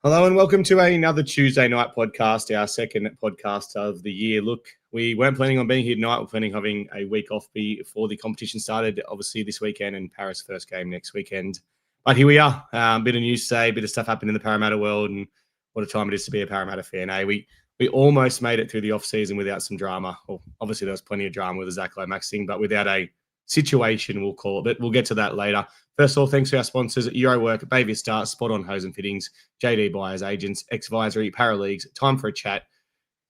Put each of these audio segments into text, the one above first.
Hello and welcome to another Tuesday night podcast, our second podcast of the year. Look, we weren't planning on being here tonight. We're planning on having a week off before the competition started, obviously this weekend, and Parra's first game next weekend. But here we are. Bit of news today, bit of stuff happened in the Parramatta world, and what a time it is to be a Parramatta fan. We almost made it through the off season without some drama. Well, obviously there was plenty of drama with the Zach Lomax thing, but without a situation, we'll call it. But we'll get to that later. First of all, thanks to our sponsors at Eurowork, Bay Vista, Spot On Hose and Fittings, JD Buyers Agents, X-Visory, Parra Leagues, Time for a Chat,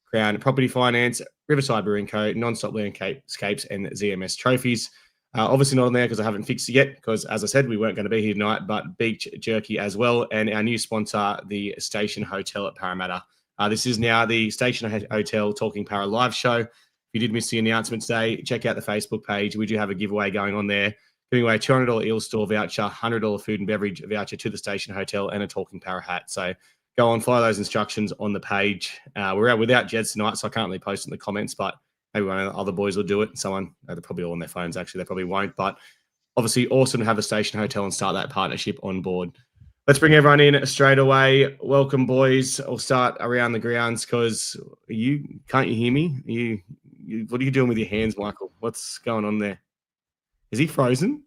Crown Property Finance, Riverside Brewing Co., Non-Stop Landscapes, and ZMS Trophies. Obviously not on there because I haven't fixed it yet because, as I said, we weren't going to be here tonight, but Beach Jerky as well. And our new sponsor, the Station Hotel at Parramatta. This is now the Station Hotel Talking Parra live show. If you did miss the announcement today, check out the Facebook page. We do have a giveaway going on there. Giving away a $200 Eel Store voucher, $100 food and beverage voucher to the Station Hotel, and a Talking Parra hat. So go on, follow those instructions on the page. We're out without Jeds tonight, so I can't really post in the comments, but maybe one of the other boys will do it. They're probably all on their phones, actually. They probably won't. But obviously, awesome to have the Station Hotel and start that partnership on board. Let's bring everyone in straight away. Welcome, boys. I'll start around the grounds because can't you hear me? What are you doing with your hands, Michael? What's going on there? Is he frozen?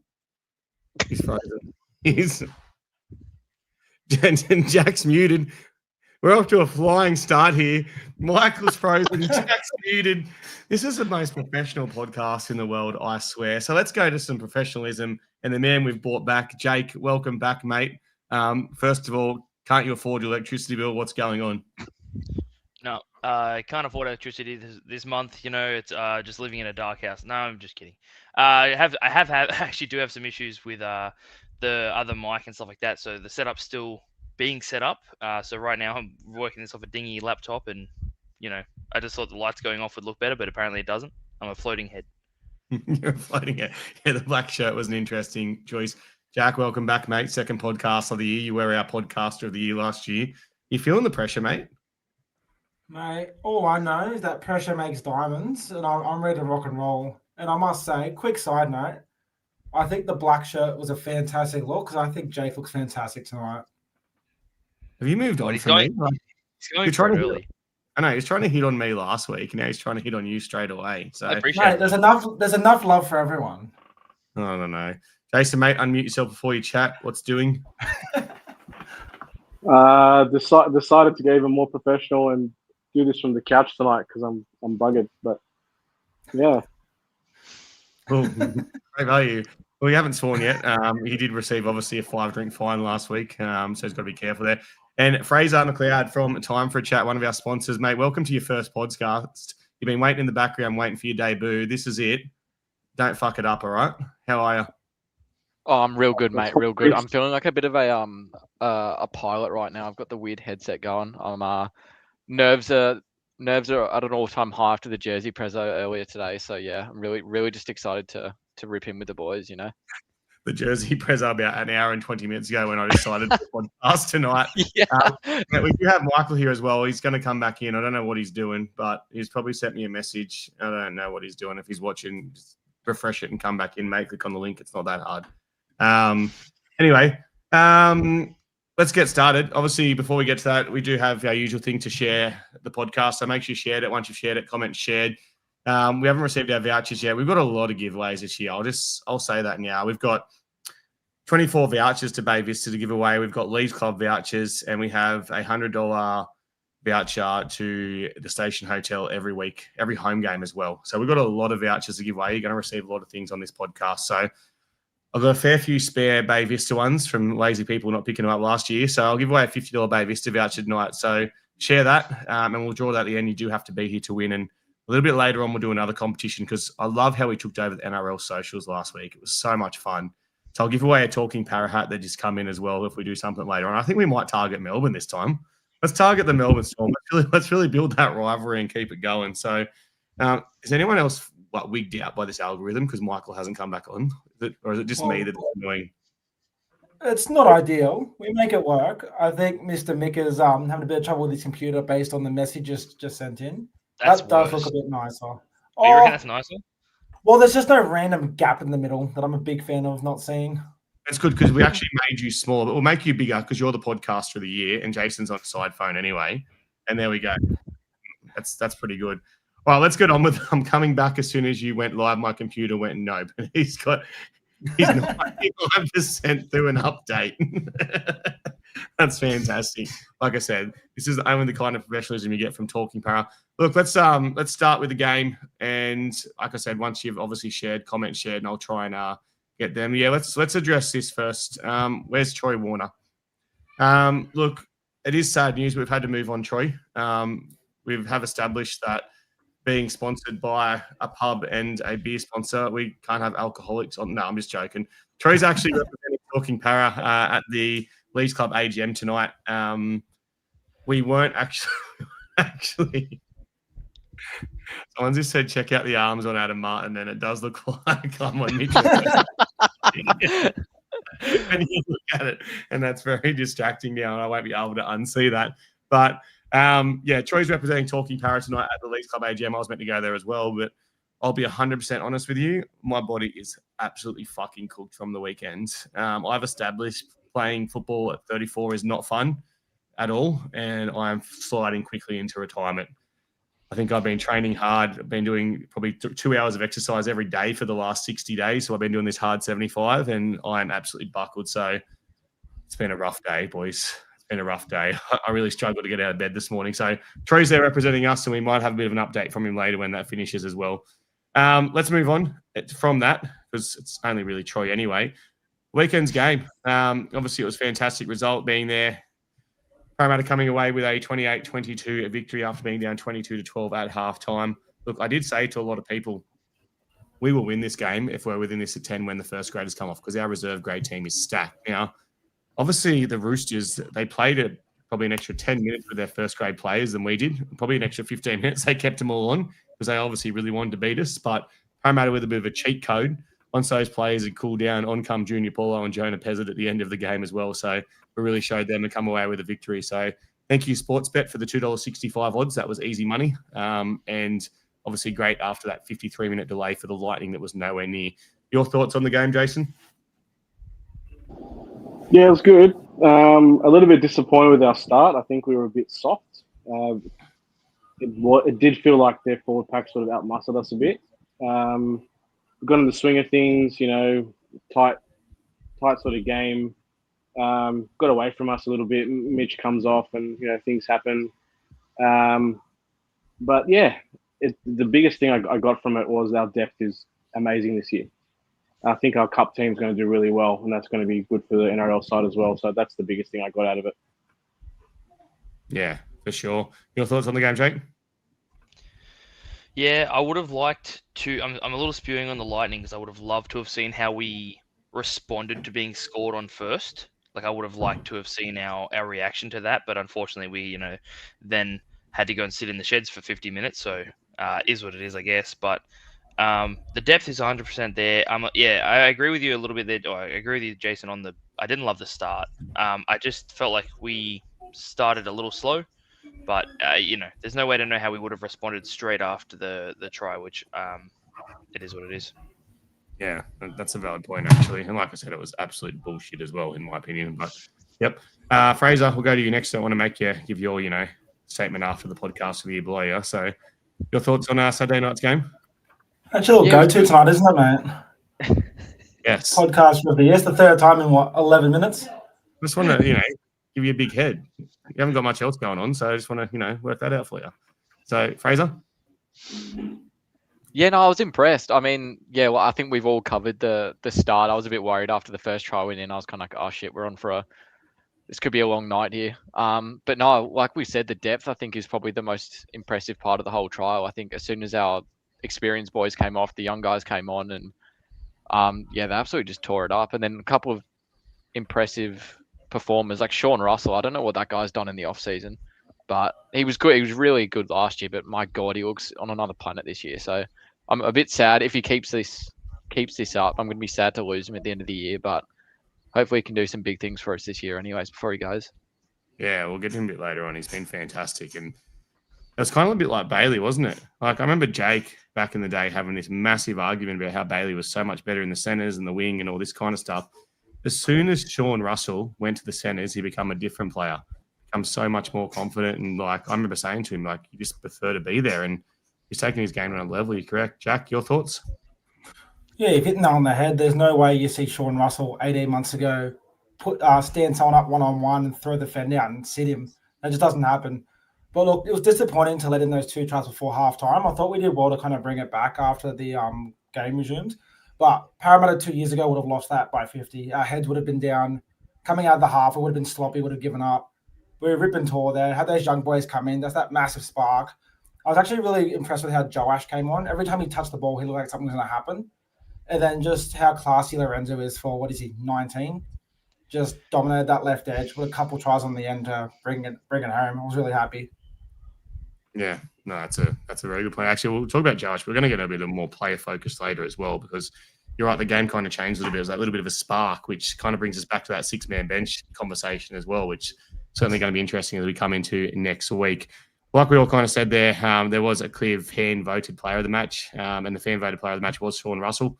He's frozen. Jack's muted. We're off to a flying start here. Michael's frozen. Jack's muted. This is the most professional podcast in the world, I swear. So let's go to some professionalism and the man we've brought back. Jake, welcome back, mate. First of all, can't you afford your electricity bill? What's going on? No, I can't afford electricity this month. You know, it's just living in a dark house. No, I'm just kidding. I actually do have some issues with the other mic and stuff like that. So the setup's still being set up. So right now I'm working this off a dingy laptop, and I just thought the lights going off would look better, but apparently it doesn't. I'm a floating head. You're a floating head. Yeah, the black shirt was an interesting choice. Jack, welcome back, mate. Second podcast of the year. You were our podcaster of the year last year. You feeling the pressure, mate? Mate, all I know is that pressure makes diamonds, and I'm ready to rock and roll. And I must say, quick side note, I think the black shirt was a fantastic look because I think Jake looks fantastic tonight. Have you moved on from me? He's going trying to early. I know, he was trying to hit on me last week, and now he's trying to hit on you straight away. So, I appreciate it. There's enough love for everyone. I don't know. Jason, mate, unmute yourself before you chat. What's doing? Decided to get even more professional and do this from the couch tonight because I'm buggered. But yeah. Cool. Great value. Well, we haven't sworn yet. He did receive obviously a 5-drink fine last week, so he's got to be careful there. And Fraser McLeod from Time for a Chat, one of our sponsors, mate. Welcome to your first podcast. You've been waiting in the background, waiting for your debut. This is it. Don't fuck it up, all right? How are you? Oh, I'm real good, mate. Real good. I'm feeling like a bit of a pilot right now. I've got the weird headset going. I'm nerves are at an all-time high after the Jersey Prezzo earlier today. So yeah, I'm really just excited to rip in with the boys. You know, the Jersey Prezzo about an hour and 20 minutes ago when I decided to podcast tonight. Yeah. We do have Michael here as well. He's going to come back in. I don't know what he's doing, but he's probably sent me a message. I don't know what he's doing. If he's watching, just refresh it and come back in, mate. Click on the link. It's not that hard. Anyway, let's get started. Obviously, before we get to that, we do have our usual thing to share the podcast. So make sure you shared it. Once you've shared it, comment shared. We haven't received our vouchers yet. We've got a lot of giveaways this year. I'll say that now. We've got 24 vouchers to Bay Vista to give away. We've got Leeds Club vouchers, and we have a $100 voucher to the Station Hotel every week, every home game as well. So we've got a lot of vouchers to give away. You're going to receive a lot of things on this podcast. So I've got a fair few spare Bay Vista ones from lazy people not picking them up last year. So I'll give away a $50 Bay Vista voucher tonight. So share that, and we'll draw that at the end. You do have to be here to win. And a little bit later on, we'll do another competition because I love how we took over the NRL socials last week. It was so much fun. So I'll give away a Talking Parra hat that just come in as well if we do something later on. I think we might target Melbourne this time. Let's target the Melbourne Storm. Let's really build that rivalry and keep it going. So is anyone else wigged out by this algorithm because Michael hasn't come back on? Or is it just me that's annoying? It's not ideal. We make it work. I think Mr. Mick is having a bit of trouble with his computer based on the messages just sent in. That does look a bit nicer. You reckon that's nicer? Well, there's just no random gap in the middle that I'm a big fan of not seeing. That's good because we actually made you smaller, but we'll make you bigger because you're the podcaster of the year and Jason's on side phone anyway. And there we go. That's pretty good. All right, let's get on with. I'm coming back as soon as you went live. My computer went no, but he's 99% through an update. That's fantastic. Like I said, this is only the kind of professionalism you get from talking Parra. Look, let's start with the game. And like I said, once you've obviously shared, and I'll try and get them. Yeah, let's address this first. Where's Troy Warner? Look, it is sad news. We've had to move on Troy. We have established that being sponsored by a pub and a beer sponsor, we can't have alcoholics on. No, I'm just joking. Troy's actually representing Talking Parra at the Leeds Club AGM tonight. We weren't actually. Someone just said, check out the arms on Adam Martin, and it does look like I'm on Mitchell. And you look at it, and that's very distracting now, and I won't be able to unsee that. But yeah, Troy's representing Talking Parra tonight at the Leeds Club AGM. I was meant to go there as well, but I'll be 100% honest with you. My body is absolutely fucking cooked from the weekend. I've established playing football at 34 is not fun at all, and I'm sliding quickly into retirement. I think I've been training hard. I've been doing probably 2 hours of exercise every day for the last 60 days. So I've been doing this hard 75, and I'm absolutely buckled. So it's been a rough day, boys. It's been a rough day. I really struggled to get out of bed this morning. So Troy's there representing us, and we might have a bit of an update from him later when that finishes as well. Let's move on from that because it's only really Troy anyway. Weekend's game. Obviously, it was a fantastic result being there. Parramatta coming away with a 28-22 victory after being down 22-12 at halftime. Look, I did say to a lot of people, we will win this game if we're within this at 10 when the first graders come off because our reserve grade team is stacked. Now, obviously, the Roosters, they played it probably an extra 10 minutes with their first grade players than we did. Probably an extra 15 minutes. They kept them all on because they obviously really wanted to beat us. But Parramatta with a bit of a cheat code. Once those players had cooled down, on come Junior Paulo and Jonah Pezzett at the end of the game as well. So we really showed them to come away with a victory. So thank you, Sportsbet, for the $2.65 odds. That was easy money. And obviously great after that 53-minute delay for the Lightning that was nowhere near. Your thoughts on the game, Jason? Yeah, it was good. A little bit disappointed with our start. I think we were a bit soft. It did feel like their forward pack sort of outmuscled us a bit. We got in the swing of things, tight sort of game. Got away from us a little bit. Mitch comes off and, things happen. But yeah, the biggest thing I got from it was our depth is amazing this year. I think our cup team is going to do really well, and that's going to be good for the NRL side as well. So that's the biggest thing I got out of it. Yeah, for sure. Your thoughts on the game, Jake? Yeah, I would have liked to. I'm a little spewing on the Lightning because I would have loved to have seen how we responded to being scored on first. Like I would have liked to have seen our reaction to that, but unfortunately we, then had to go and sit in the sheds for 50 minutes. So is what it is, I guess. But the depth is 100% there. Yeah, I agree with you a little bit there. I agree with you, Jason, on I didn't love the start. I just felt like we started a little slow. But, there's no way to know how we would have responded straight after the try, which it is what it is. Yeah, that's a valid point, actually. And like I said, it was absolute bullshit as well, in my opinion. But, yep. Fraser, we'll go to you next. I want to make you give your, statement after the podcast with you below you. So your thoughts on Saturday night's game? That's your go-to tonight, isn't it, mate? Yes. Podcast review. Yes, the third time in, 11 minutes? Just want to, give you a big head. You haven't got much else going on, so I just want to, work that out for you. So, Fraser? Yeah, no, I was impressed. I mean, yeah, well, I think we've all covered the start. I was a bit worried after the first try went in. I was kind of like, oh, shit, we're on for this could be a long night here. But no, like we said, the depth, I think, is probably the most impressive part of the whole trial. I think as soon as our experienced boys came off, the young guys came on, and they absolutely just tore it up. And then a couple of impressive performers like Sean Russell. I don't know what that guy's done in the off season, but he was good. He was really good last year, but my God, he looks on another planet this year. So I'm a bit sad if he keeps this up. I'm going to be sad to lose him at the end of the year, but hopefully he can do some big things for us this year anyways before he goes. Yeah, we'll get him a bit later on. He's been fantastic. And it was kind of a bit like Bailey, wasn't it? Like I remember Jake back in the day having this massive argument about how Bailey was so much better in the centres and the wing and all this kind of stuff. as soon as Sean Russell went to the centres, he became a different player, become so much more confident. And like I remember saying to him, like, you just prefer to be there. And he's taking his game to another level. You correct, Jack? Your thoughts? Yeah, you've hit that on the head. There's no way you see Sean Russell 18 months ago stand someone up one-on-one and throw the fend out and sit him. That just doesn't happen. But look, it was disappointing to let in those 2 tries before halftime. I thought we did well to kind of bring it back after the game resumed. But Parramatta 2 years ago would have lost that by 50. Our heads would have been down. Coming out of the half, it would have been sloppy, would have given up. We were ripping tall there. Had those young boys come in. That's that massive spark. I was actually really impressed with how Joash came on. Every time he touched the ball, he looked like something was going to happen. And then just how classy Lorenzo is for, 19? Just dominated that left edge with a couple tries on the end to bring it home. I was really happy. Yeah, no, that's a very good point. Actually, we'll talk about Josh. We're going to get a bit more player focused later as well, because you're right, the game kind of changed a little bit. It was that little bit of a spark, which kind of brings us back to that 6-man bench conversation as well, which certainly going to be interesting as we come into next week. Like we all kind of said there, there was a clear fan-voted player of the match, and the fan-voted player of the match was Sean Russell.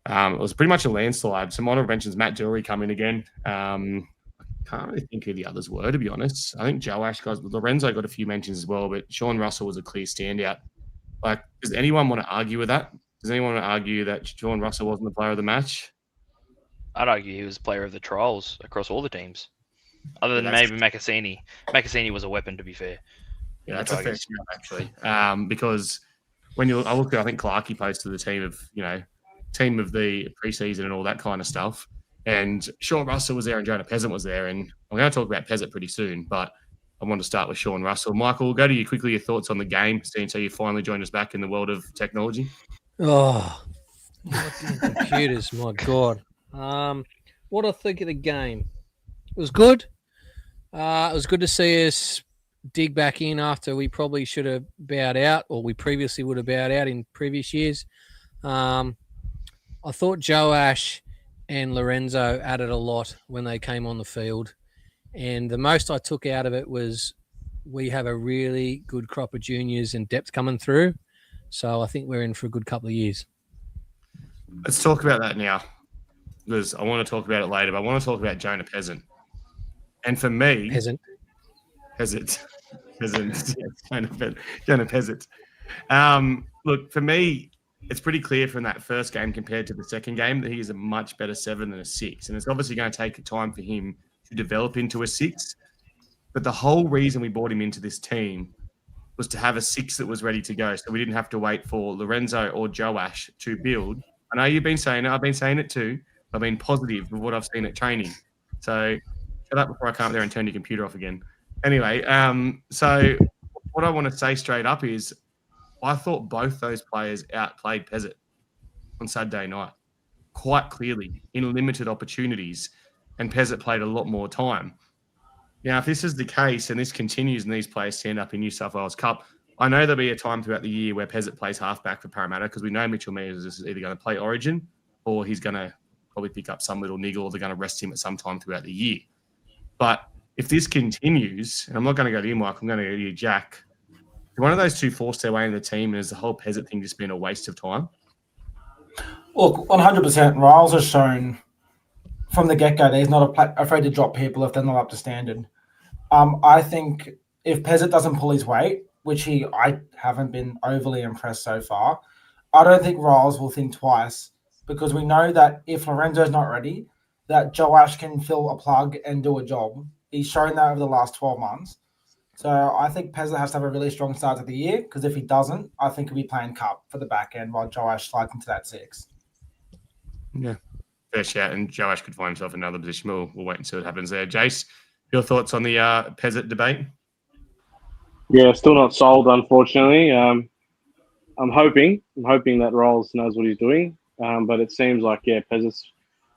It was pretty much a landslide. Some honourable mentions, Matt Drury coming again. Can't really think who the others were, to be honest. I think Joash Lorenzo got a few mentions as well, but Sean Russell was a clear standout. Like, does anyone want to argue with that? Does anyone want to argue that Sean Russell wasn't the player of the match? I'd argue he was player of the trials across all the teams, other than That's- maybe Macassini. Macassini was a weapon, to be fair. Yeah, that's a fair shout, actually. Because when I look at, I think Clarkey posted the team of the preseason and all that kind of stuff. And Sean Russell was there and Jonah Peasant was there. And I'm going to talk about Peasant pretty soon, but I want to start with Sean Russell. Michael, we'll go to you quickly, your thoughts on the game, seeing so you finally joined us back in the world of technology. Oh, fucking computers, my God. What do I think of the game? It was good. It was good to see us dig back in after we probably should have bowed out, or we previously would have bowed out in previous years. I thought Joash and Lorenzo added a lot when they came on the field. And the most I took out of it was we have a really good crop of juniors and depth coming through. So I think we're in for a good couple of years. Let's talk about that now, because I want to talk about it later, but I want to talk about Jonah Peasant. And for me... Peasant. Yes, Jonah Peasant. Look, for me, it's pretty clear from that first game compared to the second game that he is a much better 7 than a 6. And it's obviously going to take time for him to develop into a 6. But the whole reason we brought him into this team was to have a 6 that was ready to go. So we didn't have to wait for Lorenzo or Joash to build. I know you've been saying it. I've been saying it too. I've been positive with what I've seen at training. So shut up before I come up there and turn your computer off again. Anyway, so what I want to say straight up is I thought both those players outplayed Peasant on Saturday night quite clearly in limited opportunities, and Peasant played a lot more time. Now, if this is the case and this continues and these players stand up in New South Wales Cup, I know there'll be a time throughout the year where Peasant plays halfback for Parramatta, because we know Mitchell Mears is either going to play Origin or he's going to probably pick up some little niggle, or they're going to rest him at some time throughout the year. But if this continues, and I'm not going to go to you, Mike, I'm going to go to you, Jack, is one of those two forced their way into the team, and has the whole Peasant thing just been a waste of time? Look, 100%. Riles has shown from the get-go that he's not afraid to drop people if they're not up to standard. I think if Peasant doesn't pull his weight, which I haven't been overly impressed so far, I don't think Riles will think twice, because we know that if Lorenzo's not ready, that Joash can fill a plug and do a job. He's shown that over the last 12 months. So I think Peasant has to have a really strong start to the year, because if he doesn't, I think he'll be playing Cup for the back end while Joash slides into that 6. Yeah, fair shout. And Joash could find himself in another position. We'll wait and see what happens there. Jace, your thoughts on the Peasant debate? Yeah, still not sold, unfortunately. I'm hoping that Rolls knows what he's doing, but it seems like Peasant's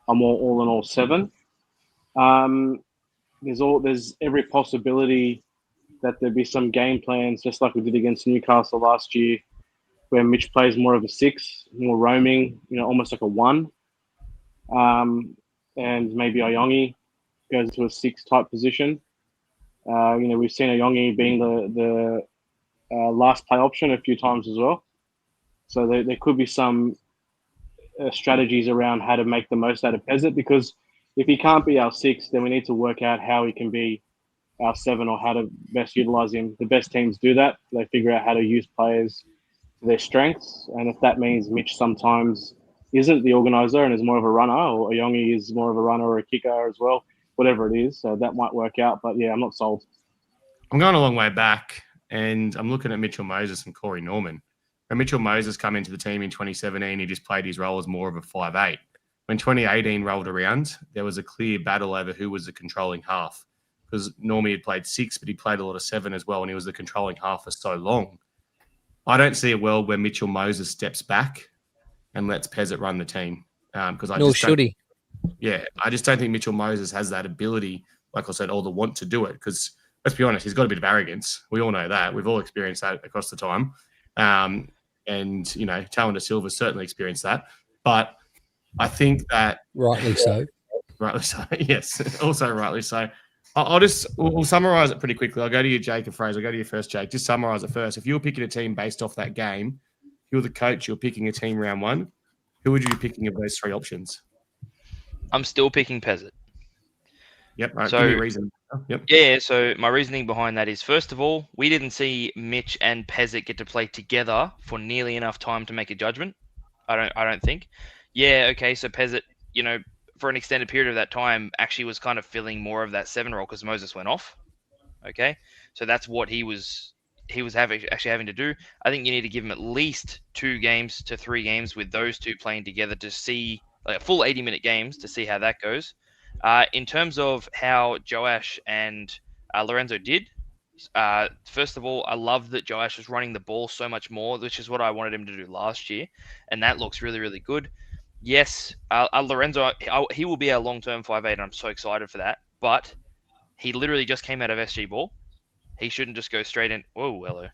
I'm all in all 7. There's every possibility that there'd be some game plans, just like we did against Newcastle last year, where Mitch plays more of a 6, more roaming, almost like a 1, and maybe Ayongi goes to a 6 type position. We've seen Ayongi being the last play option a few times as well. So there could be some strategies around how to make the most out of Peasant, because if he can't be our 6, then we need to work out how he can be our 7 or how to best utilize him. The best teams do that. They figure out how to use players to their strengths. And if that means Mitch sometimes isn't the organizer and is more of a runner, or Yongi is more of a runner or a kicker as well, whatever it is, so that might work out. But yeah, I'm not sold. I'm going a long way back, and I'm looking at Mitchell Moses and Corey Norman. When Mitchell Moses came into the team in 2017, he just played his role as more of a 5'8". When 2018 rolled around, there was a clear battle over who was the controlling half, because Normie had played 6, but he played a lot of 7 as well, and he was the controlling half for so long. I don't see a world where Mitchell Moses steps back and lets Pezzett run the team. Because Nor should he. Yeah, I just don't think Mitchell Moses has that ability, like I said, or the want to do it. Because let's be honest, he's got a bit of arrogance. We all know that. We've all experienced that across the time. And, you know, Talon De Silva certainly experienced that. But I think that... Rightly so. Rightly so, yes. Also rightly so. We'll summarise it pretty quickly. I'll go to you, Jake and Fraser. I'll go to you first, Jake. Just summarise it first. If you were picking a team based off that game, if you're the coach, you're picking a team round 1, who would you be picking of those 3 options? I'm still picking Pezzett. Yep. Right. So, give me a reason. Yep. Yeah, so my reasoning behind that is, first of all, we didn't see Mitch and Pezzett get to play together for nearly enough time to make a judgment. I don't think. Yeah, okay, so Pezzett, you know, for an extended period of that time, actually was kind of filling more of that 7 role because Moses went off. Okay, so that's what he was actually having to do. I think you need to give him at least 2 games to 3 games with those 2 playing together to see, like, a full 80-minute games to see how that goes. In terms of how Joash and Lorenzo did, first of all, I love that Joash was running the ball so much more, which is what I wanted him to do last year, and that looks really, really good. Yes, Lorenzo, he will be our long-term 5'8", and I'm so excited for that, but he literally just came out of SG ball. He shouldn't just go straight in. Whoa, hello.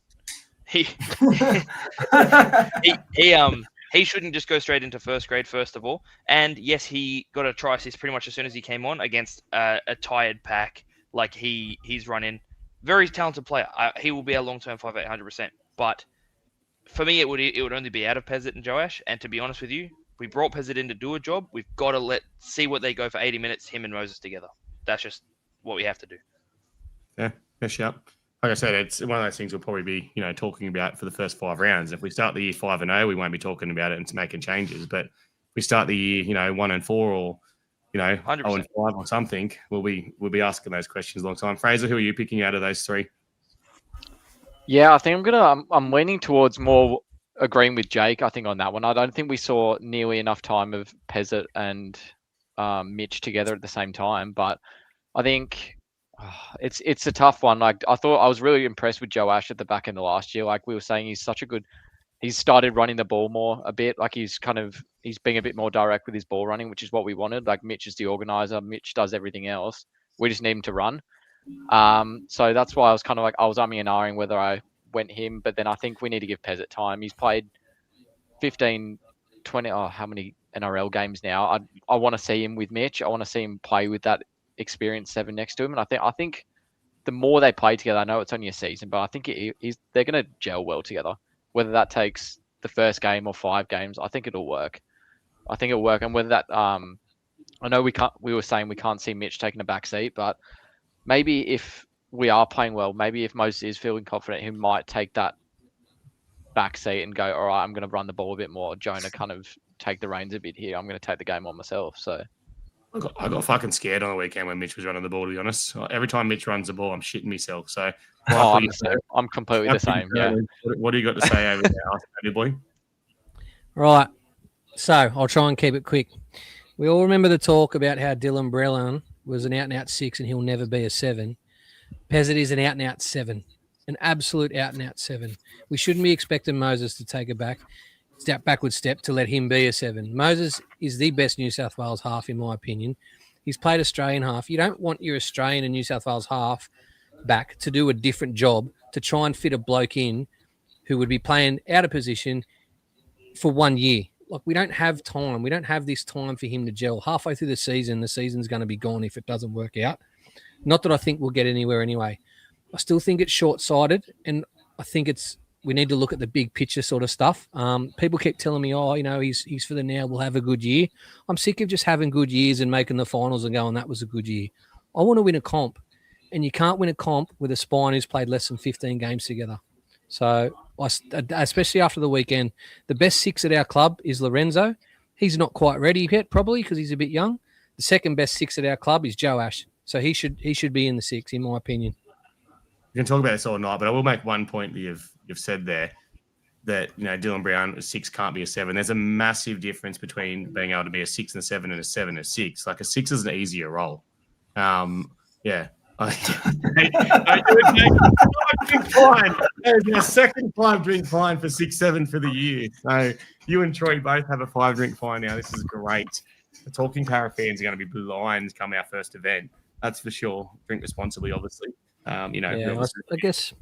He shouldn't just go straight into first grade, first of all. And yes, he got a try assist pretty much as soon as he came on against a tired pack like he's running. Very talented player. He will be our long-term 5'8", 100%. But for me, it would only be out of Pezzett and Joash. And to be honest with you, we brought Pezzett in to do a job. We've got to see what they go for 80 minutes, him and Moses together. That's just what we have to do. Yeah, like I said, it's one of those things we'll probably be, you know, talking about for the first 5 rounds. If we start the year 5-0, we won't be talking about it and making changes. But if we start the year, you know, 1-4 or, you know, 0-5 or something, we'll be asking those questions a long time. Fraser, who are you picking out of those 3? Yeah, I think I'm leaning towards more agreeing with Jake, I think, on that one. I don't think we saw nearly enough time of Pezzett and Mitch together at the same time, but I think it's a tough one. Like, I thought I was really impressed with Joash at the back end of last year. Like we were saying, he's started running the ball more a bit. Like he's being a bit more direct with his ball running, which is what we wanted. Like Mitch is the organizer. Mitch does everything else. We just need him to run. So that's why I was kind of like, I was umming and ahhing whether I went him, but then I think we need to give Pezzett time. He's played 15, 20, how many NRL games now? I want to see him with Mitch. I want to see him play with that experienced 7 next to him. And I think the more they play together, I know it's only a season, but I think they're going to gel well together. Whether that takes the first game or 5 games, I think it'll work. And whether that, I know we were saying we can't see Mitch taking a back seat, but maybe if we are playing well, maybe if Moses is feeling confident, he might take that back seat and go, all right, I'm going to run the ball a bit more. Jonah kind of take the reins a bit here. I'm going to take the game on myself. So I got fucking scared on the weekend when Mitch was running the ball, to be honest. Every time Mitch runs the ball, I'm shitting myself. So I'm completely the same. Yeah. What do you got to say over there, boy? Right. So I'll try and keep it quick. We all remember the talk about how Dylan Brellan was an out-and-out 6 and he'll never be a 7. Pezzett is an out-and-out 7, an absolute out-and-out 7. We shouldn't be expecting Moses to take a backward step to let him be a 7. Moses is the best New South Wales half, in my opinion. He's played Australian half. You don't want your Australian and New South Wales half back to do a different job to try and fit a bloke in who would be playing out of position for 1 year. Like, we don't have time. We don't have this time for him to gel. Halfway through the season's going to be gone if it doesn't work out. Not that I think we'll get anywhere anyway. I still think it's short-sighted, and I think it's we need to look at the big picture sort of stuff. People keep telling me, oh, he's for the now. We'll have a good year. I'm sick of just having good years and making the finals and going, that was a good year. I want to win a comp, and you can't win a comp with a spine who's played less than 15 games together. So, especially after the weekend, the best 6 at our club is Lorenzo. He's not quite ready yet, probably because he's a bit young. The second best 6 at our club is Joe Ash. So he should be in the 6, in my opinion. You can talk about this all night, but I will make one point that you've said there that Dylan Brown 6 can't be a 7. There's a massive difference between being able to be a 6 and a 7 and a 7 and a 6. Like a 6 is an easier role. Yeah. There's a second 5-drink fine for 6-7 for the year. So you and Troy both have a 5-drink fine now. This is great. The Talking Parra fans are going to be blind come our first event. That's for sure. Drink responsibly, obviously. I guess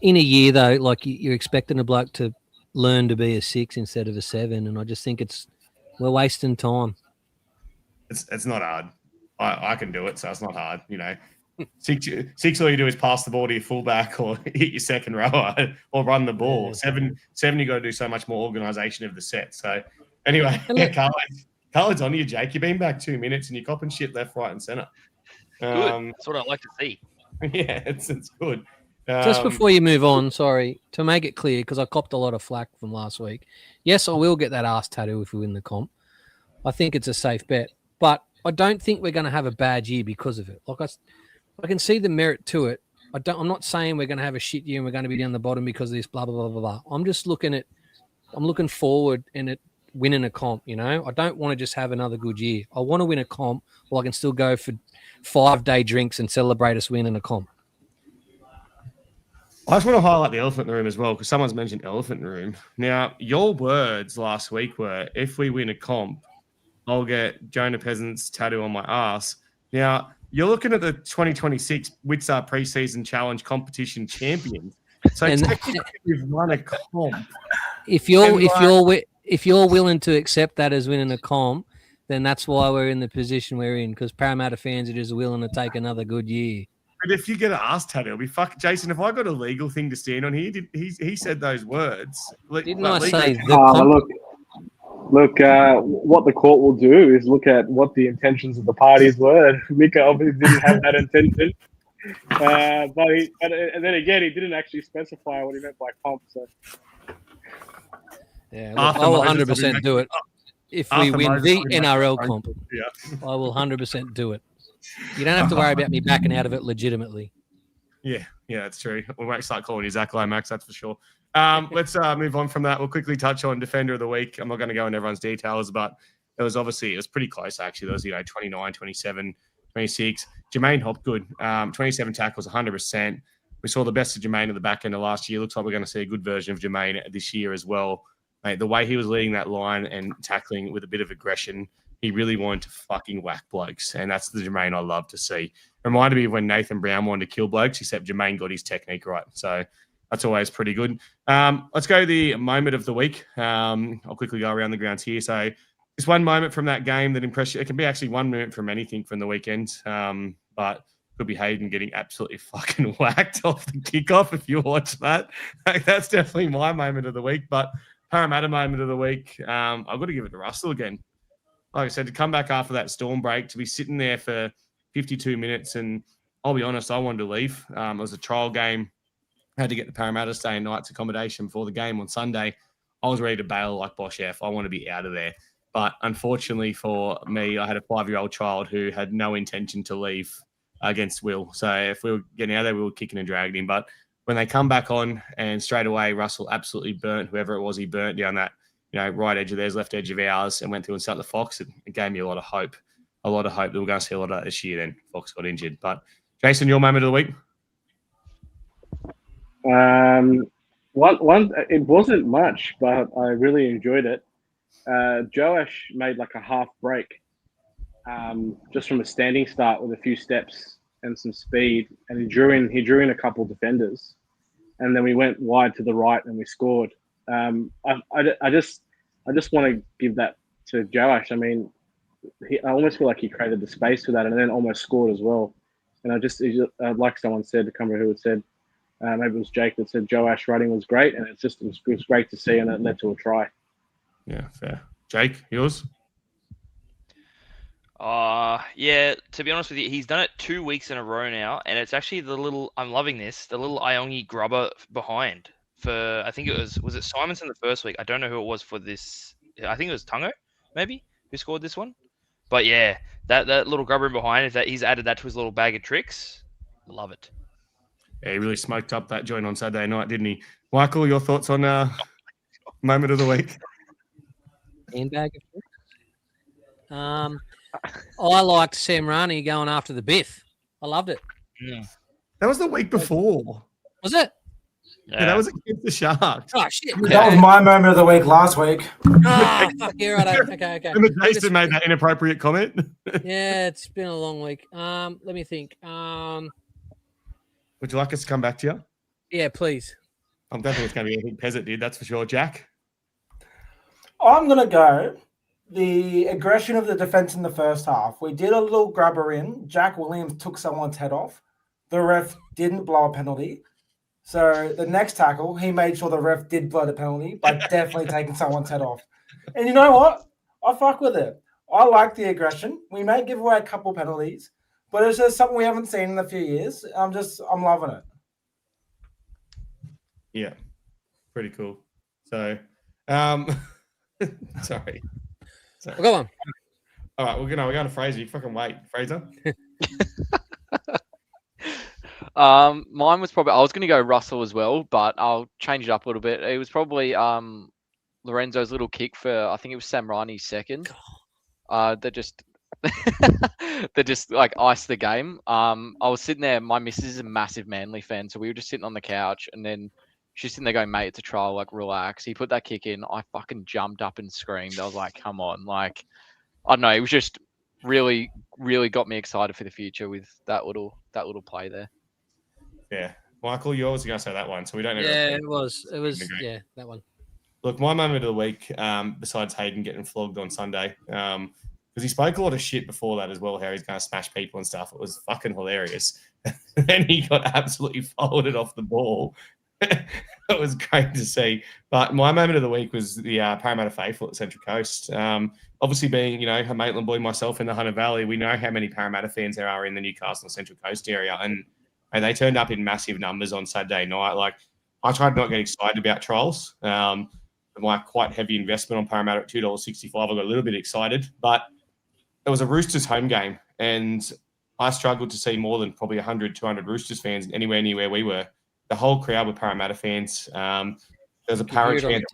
in a year though, like you're expecting a bloke to learn to be a 6 instead of a 7, and I just think we're wasting time. It's not hard. I can do it, so it's not hard. 6 all you do is pass the ball to your fullback or hit your second rower or run the ball. Yeah. 7 you got to do so much more organisation of the set. So anyway, Carlin's on you, Jake. You've been back 2 minutes and you're copping shit left, right, and centre. Good. That's what I like to see. Yeah, it's good. Just before you move on, sorry, to make it clear, because I copped a lot of flack from last week. Yes, I will get that ass tattoo if we win the comp. I think it's a safe bet, but I don't think we're going to have a bad year because of it. Like I can see the merit to it. I'm not saying we're going to have a shit year and we're going to be down the bottom because of this blah blah blah blah blah. I'm looking forward and at winning a comp. I don't want to just have another good year. I want to win a comp while I can still go for 5-day drinks and celebrate us winning a comp. I just want to highlight the elephant in the room as well, because someone's mentioned elephant in the room. Now, your words last week were, if we win a comp, I'll get Jonah Peasant's tattoo on my ass. Now, you're looking at the 2026 WITSAR preseason challenge competition champions. So technically you've won a comp. If you're willing to accept that as winning a comp, then that's why we're in the position we're in, because Parramatta fans are just willing to take another good year. But if you get an ass tattoo, it'll be fuck. Jason, if I got a legal thing to stand on here, he said those words. Didn't I say the comp? Look, what the court will do is look at what the intentions of the parties were. Mika obviously didn't have that intention. And then again, he didn't actually specify what he meant by comp. So. Yeah, look, I will 100% do it. If we win the NRL comp, I will 100% do it. You don't have to worry about me backing out of it legitimately. Yeah, that's true. We won't start calling you Zach Lomax, that's for sure. Let's move on from that. We'll quickly touch on Defender of the Week. I'm not going to go into everyone's details, but it was pretty close, actually. There was, 29, 27, 26. Jermaine Hopgood, 27 tackles, 100%. We saw the best of Jermaine at the back end of last year. Looks like we're going to see a good version of Jermaine this year as well. Mate, the way he was leading that line and tackling with a bit of aggression, he really wanted to fucking whack blokes. And that's the Jermaine I love to see. Reminded me of when Nathan Brown wanted to kill blokes, except Jermaine got his technique right. So that's always pretty good. Let's go to the moment of the week. I'll quickly go around the grounds here. So just one moment from that game that impressed you. It can be actually one moment from anything from the weekend. But could be Hayden getting absolutely fucking whacked off the kickoff if you watch that. That's definitely my moment of the week. But Parramatta moment of the week, I've got to give it to Russell again. Like I said, to come back after that storm break, to be sitting there for 52 minutes, and I'll be honest, I wanted to leave. It was a trial game. I had to get the Parramatta stay in night's accommodation before the game on Sunday. I was ready to bail like Bosch F. I want to be out of there. But unfortunately for me, I had a 5-year-old child who had no intention to leave against Will. So if we were getting out of there, we were kicking and dragging him. But when they come back on and straight away, Russell absolutely burnt whoever it was he burnt down that right edge of theirs, left edge of ours, and went through and sat the Fox. It gave me a lot of hope that we're going to see a lot of that this year. Then Fox got injured. But Jason, your moment of the week? It wasn't much, but I really enjoyed it. Joash made like a half break, just from a standing start with a few steps and some speed, and he drew in a couple defenders, and then we went wide to the right and we scored. I just want to give that to Joash. I mean, I almost feel like he created the space for that, and then almost scored as well. And like someone said, I can't remember who it said, maybe it was Jake that said Joe Ash running was great, and it was great to see, and it led to a try. Yeah, fair. Jake, yours? Yeah, to be honest with you, he's done it 2 weeks in a row now, and it's actually I'm loving this, the little Iongi grubber behind for, I think was it Simonson the first week? I don't know who it was for this. I think it was Tungo, maybe, who scored this one. But yeah, that little grubber in behind is that he's added that to his little bag of tricks. Love it. Yeah, he really smoked up that joint on Saturday night, didn't he? Michael, your thoughts on moment of the week? Handbag. I liked Sam Rani going after the Biff. I loved it. Yeah. That was the week before. Was it? Yeah, that was against the Sharks. Oh, shit. That was my moment of the week last week. Oh, fuck, yeah, right. Okay. Remember Jason made that inappropriate comment? Yeah, it's been a long week. Let me think. Would you like us to come back to you? Yeah, please. I'm definitely it's going to be anything Peasant did, that's for sure. Jack? I'm going to go the aggression of the defense in the first half. We did a little grubber in. Jack Williams took someone's head off. The ref didn't blow a penalty. So the next tackle, he made sure the ref did blow the penalty by definitely taking someone's head off. And you know what? I fuck with it. I like the aggression. We may give away a couple penalties, but it's just something we haven't seen in a few years. I'm loving it. Yeah, pretty cool. So, sorry. Well, go on. All right, we're going to Fraser. You fucking wait, Fraser. Mine was probably, I was going to go Russell as well, but I'll change it up a little bit. It was probably Lorenzo's little kick for, I think it was Sam Rani's second. They just like iced the game. I was sitting there. My missus is a massive Manly fan, so we were just sitting on the couch, and then she's sitting there going, "Mate, it's a trial. Like, relax." He put that kick in. I fucking jumped up and screamed. I was like, "Come on!" Like, I don't know. It was just really, really got me excited for the future with that little play there. Yeah, Michael, you always going to say that one, so we don't know. Yeah, it was. Yeah, that one. Look, my moment of the week, besides Hayden getting flogged on Sunday, because he spoke a lot of shit before that as well, how he's going to smash people and stuff. It was fucking hilarious. And he got absolutely folded off the ball. It was great to see. But my moment of the week was the Parramatta faithful at Central Coast. Obviously being, a Maitland boy myself in the Hunter Valley, we know how many Parramatta fans there are in the Newcastle and Central Coast area. And they turned up in massive numbers on Saturday night. Like, I tried not to get excited about trials. My quite heavy investment on Parramatta at $2.65, I got a little bit excited. But it was a Roosters home game, and I struggled to see more than probably 100, 200 Roosters fans anywhere near where we were. The whole crowd were Parramatta fans. There was a Parra chant.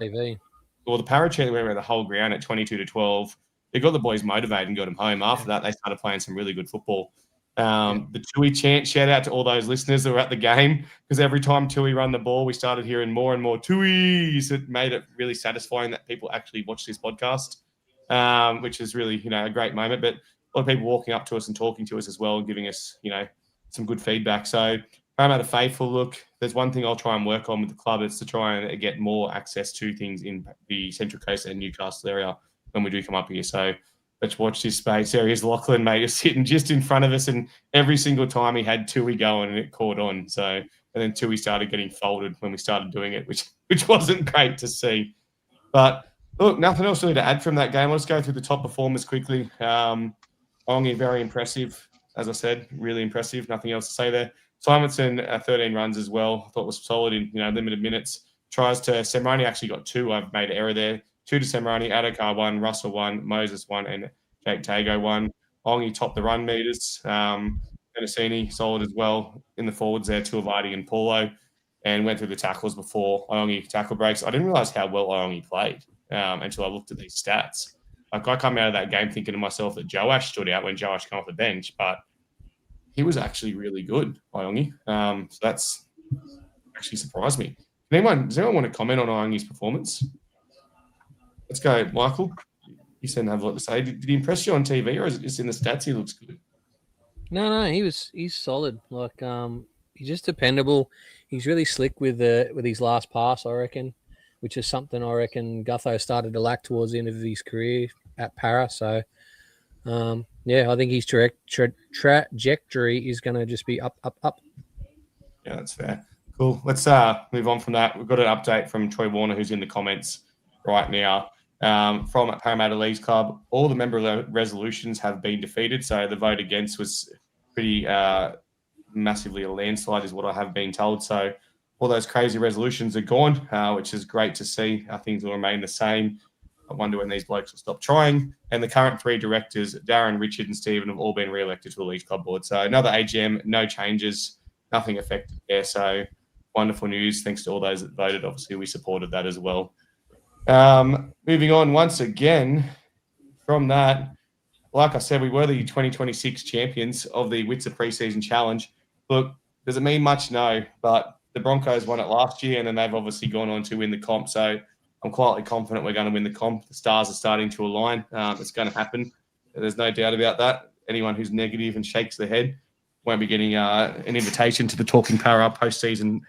Well, the Parra chant went around the whole ground at 22-12. They got the boys motivated and got them home. After that, they started playing some really good football. The Tui chant, shout out to all those listeners that were at the game, because every time Tui run the ball, we started hearing more and more Tuis. It made it really satisfying that people actually watch this podcast, which is really, a great moment. But a lot of people walking up to us and talking to us as well and giving us, some good feedback. So Parramatta faithful, look, there's one thing I'll try and work on with the club. It's to try and get more access to things in the Central Coast and Newcastle area when we do come up here. So let's watch this space. There he is, Lachlan, mate, is sitting just in front of us, and every single time he had Tui going and it caught on. So, and then Tui started getting folded when we started doing it, which wasn't great to see. But look, nothing else really to add from that game. Let's go through the top performers quickly. Ongi, very impressive. As I said, really impressive. Nothing else to say there. Simonson, 13 runs as well. I thought was solid in limited minutes. Tries to Semrani actually got 2. I've made an error there. 2 to Semrani, Adokar 1, Russell 1, Moses 1, and Jake Tago 1. Ongi topped the run meters. Benasini solid as well in the forwards there. Tuivasa and Paulo, and went through the tackles before Ongi tackle breaks. I didn't realize how well Ongi played until I looked at these stats. Like, I come out of that game thinking to myself that Joash stood out when Joash came off the bench, but he was actually really good, Iongi. So that's actually surprised me. Does anyone want to comment on Iongi's performance? Let's go, Michael. You seem to have a lot to say. Did he impress you on TV, or is it just in the stats he looks good? No, he's solid. Like, he's just dependable. He's really slick with his last pass, I reckon, which is something I reckon Gutho started to lack towards the end of his career at Parra. So, I think his trajectory is going to just be up. Yeah, that's fair. Cool. Let's move on from that. We've got an update from Troy Warner, who's in the comments right now. From Parramatta Leagues Club, all the member resolutions have been defeated. So the vote against was pretty massively a landslide, is what I have been told. So all those crazy resolutions are gone, which is great to see. Things will remain the same. I wonder when these blokes will stop trying. And the current 3 directors, Darren, Richard, and Stephen, have all been re-elected to the Leagues Club board. So another AGM, no changes, nothing affected there. So wonderful news. Thanks to all those that voted. Obviously, we supported that as well. Moving on once again from that, like I said, we were the 2026 champions of the Witzer Preseason Challenge. Look, does it mean much? No, but the Broncos won it last year, and then they've obviously gone on to win the comp. So I'm quietly confident we're going to win the comp. The stars are starting to align. It's going to happen. There's no doubt about that. Anyone who's negative and shakes their head won't be getting an invitation to the Talking Parra postseason.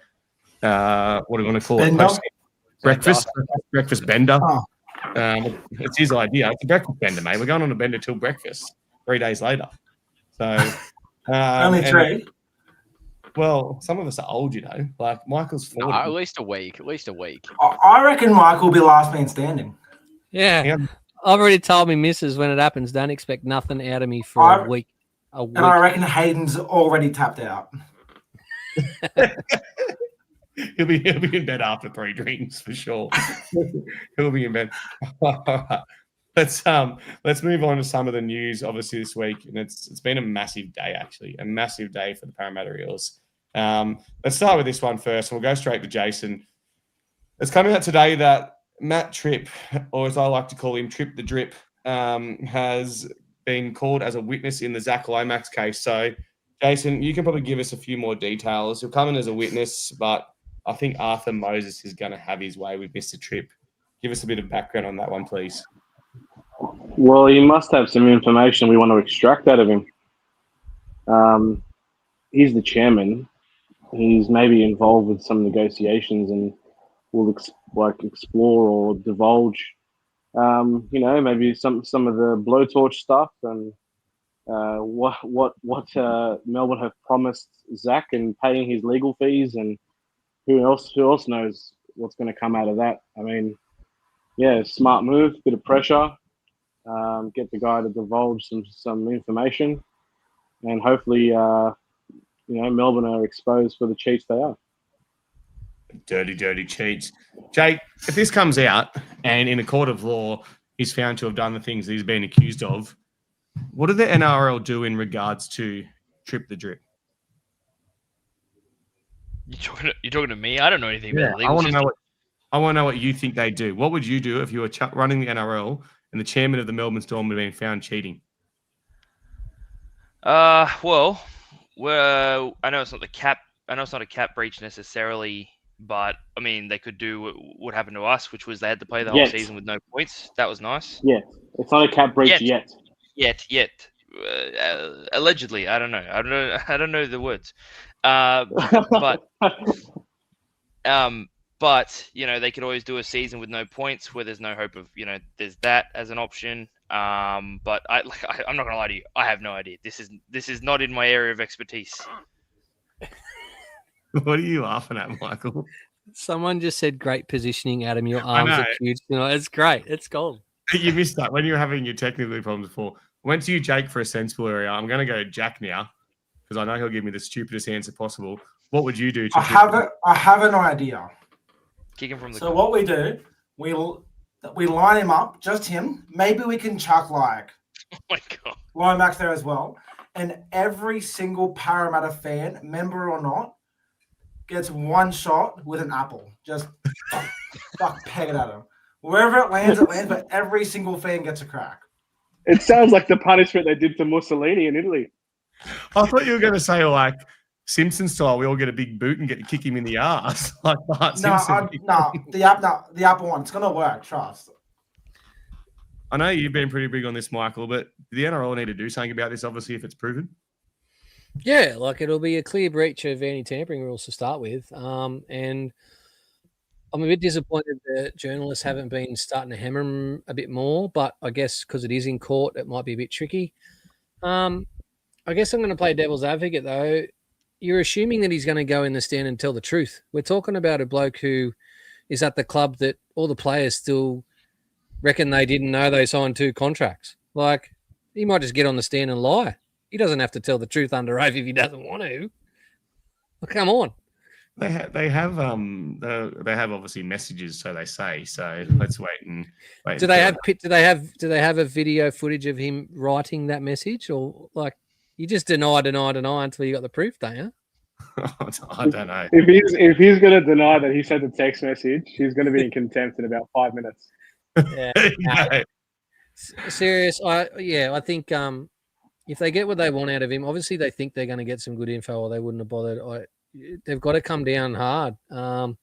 What do you want to call it? Breakfast bender. Oh. It's his idea. It's a breakfast bender, mate. We're going on a bender till breakfast 3 days later. So Only 3. Well, some of us are old, you know. Like Michael's 40. No, at least a week. I reckon Mike will be last man standing. Yeah. I've already told me missus when it happens, don't expect nothing out of me for a week. And I reckon Hayden's already tapped out. He'll be in bed after 3 drinks for sure. He'll be in bed. Let's move on to some of the news, obviously, this week. And it's been a massive day, actually. A massive day for the Parramatta Eels. Let's start with this one first, and we'll go straight to Jason. It's coming out today that Matt Tripp, or as I like to call him, Trip the Drip, has been called as a witness in the Zach Lomax case. So, Jason, you can probably give us a few more details. He'll come in as a witness, but I think Arthur Moses is going to have his way with Mr. Tripp. Give us a bit of background on that one, please. Well, he must have some information we want to extract out of him. He's the chairman. He's maybe involved with some negotiations and will explore or divulge, maybe some of the blowtorch stuff and what Melbourne have promised Zach and paying his legal fees, and who else knows what's going to come out of that. I mean, yeah, smart move, bit of pressure, get the guy to divulge some information, and hopefully, Melbourne are exposed for the cheats they are. Dirty cheats. Jake, if this comes out and in a court of law he's found to have done the things that he's been accused of, what did the NRL do in regards to Trip the Drip? You're talking to me? I don't know anything about the legal system. I want to know what you think they do. What would you do if you were running the NRL and the chairman of the Melbourne Storm had been found cheating? Well, I know it's not the cap. I know it's not a cap breach necessarily, but I mean they could do what happened to us, which was they had to play the whole season with no points. That was nice. Yeah, it's not a cap breach yet. Allegedly, I don't know. I don't know the words. But they could always do a season with no points where there's no hope of there's that as an option. But I'm not gonna lie to you, I have no idea. This is not in my area of expertise. What are you laughing at, Michael? Someone just said great positioning, Adam. Your arms are huge. It's great. It's gold. You missed that when you were having your technical problems before. I went to you, Jake, for a sensible area. I'm going to go Jack now because I know he'll give me the stupidest answer possible. What would you do? I have an idea. Kick him from the. So what we do, we line him up, just him. Maybe we can chuck oh my God, Lomax there as well, and every single Parramatta fan, member or not, gets one shot with an apple. Just peg it at him. Wherever it lands, but every single fan gets a crack. It sounds like the punishment they did to Mussolini in Italy. I thought you were going to say, like, Simpson style, we all get a big boot and get to kick him in the ass. Like Bart Simpson. The apple one, it's going to work, trust. I know you've been pretty big on this, Michael, but the NRL need to do something about this, obviously, if it's proven. Yeah, it'll be a clear breach of anti-tampering rules to start with. And I'm a bit disappointed that journalists haven't been starting to hammer them a bit more, but I guess because it is in court, it might be a bit tricky. I guess I'm going to play devil's advocate, though. you're assuming that he's going to go in the stand and tell the truth. We're talking about a bloke who is at the club that all the players still reckon they didn't know they signed 2 contracts. Like, he might just get on the stand and lie. He doesn't have to tell the truth under oath if he doesn't want to. Well, come on. They have obviously messages, so they say. So let's wait and wait. Do they have a video footage of him writing that message, or like you just deny until you got the proof, don't you? I don't know. If he's going to deny that he sent a text message, he's going to be in contempt in about 5 minutes. Yeah. No. Serious. I think if they get what they want out of him, obviously they think they're going to get some good info, or they wouldn't have bothered. They've got to come down hard because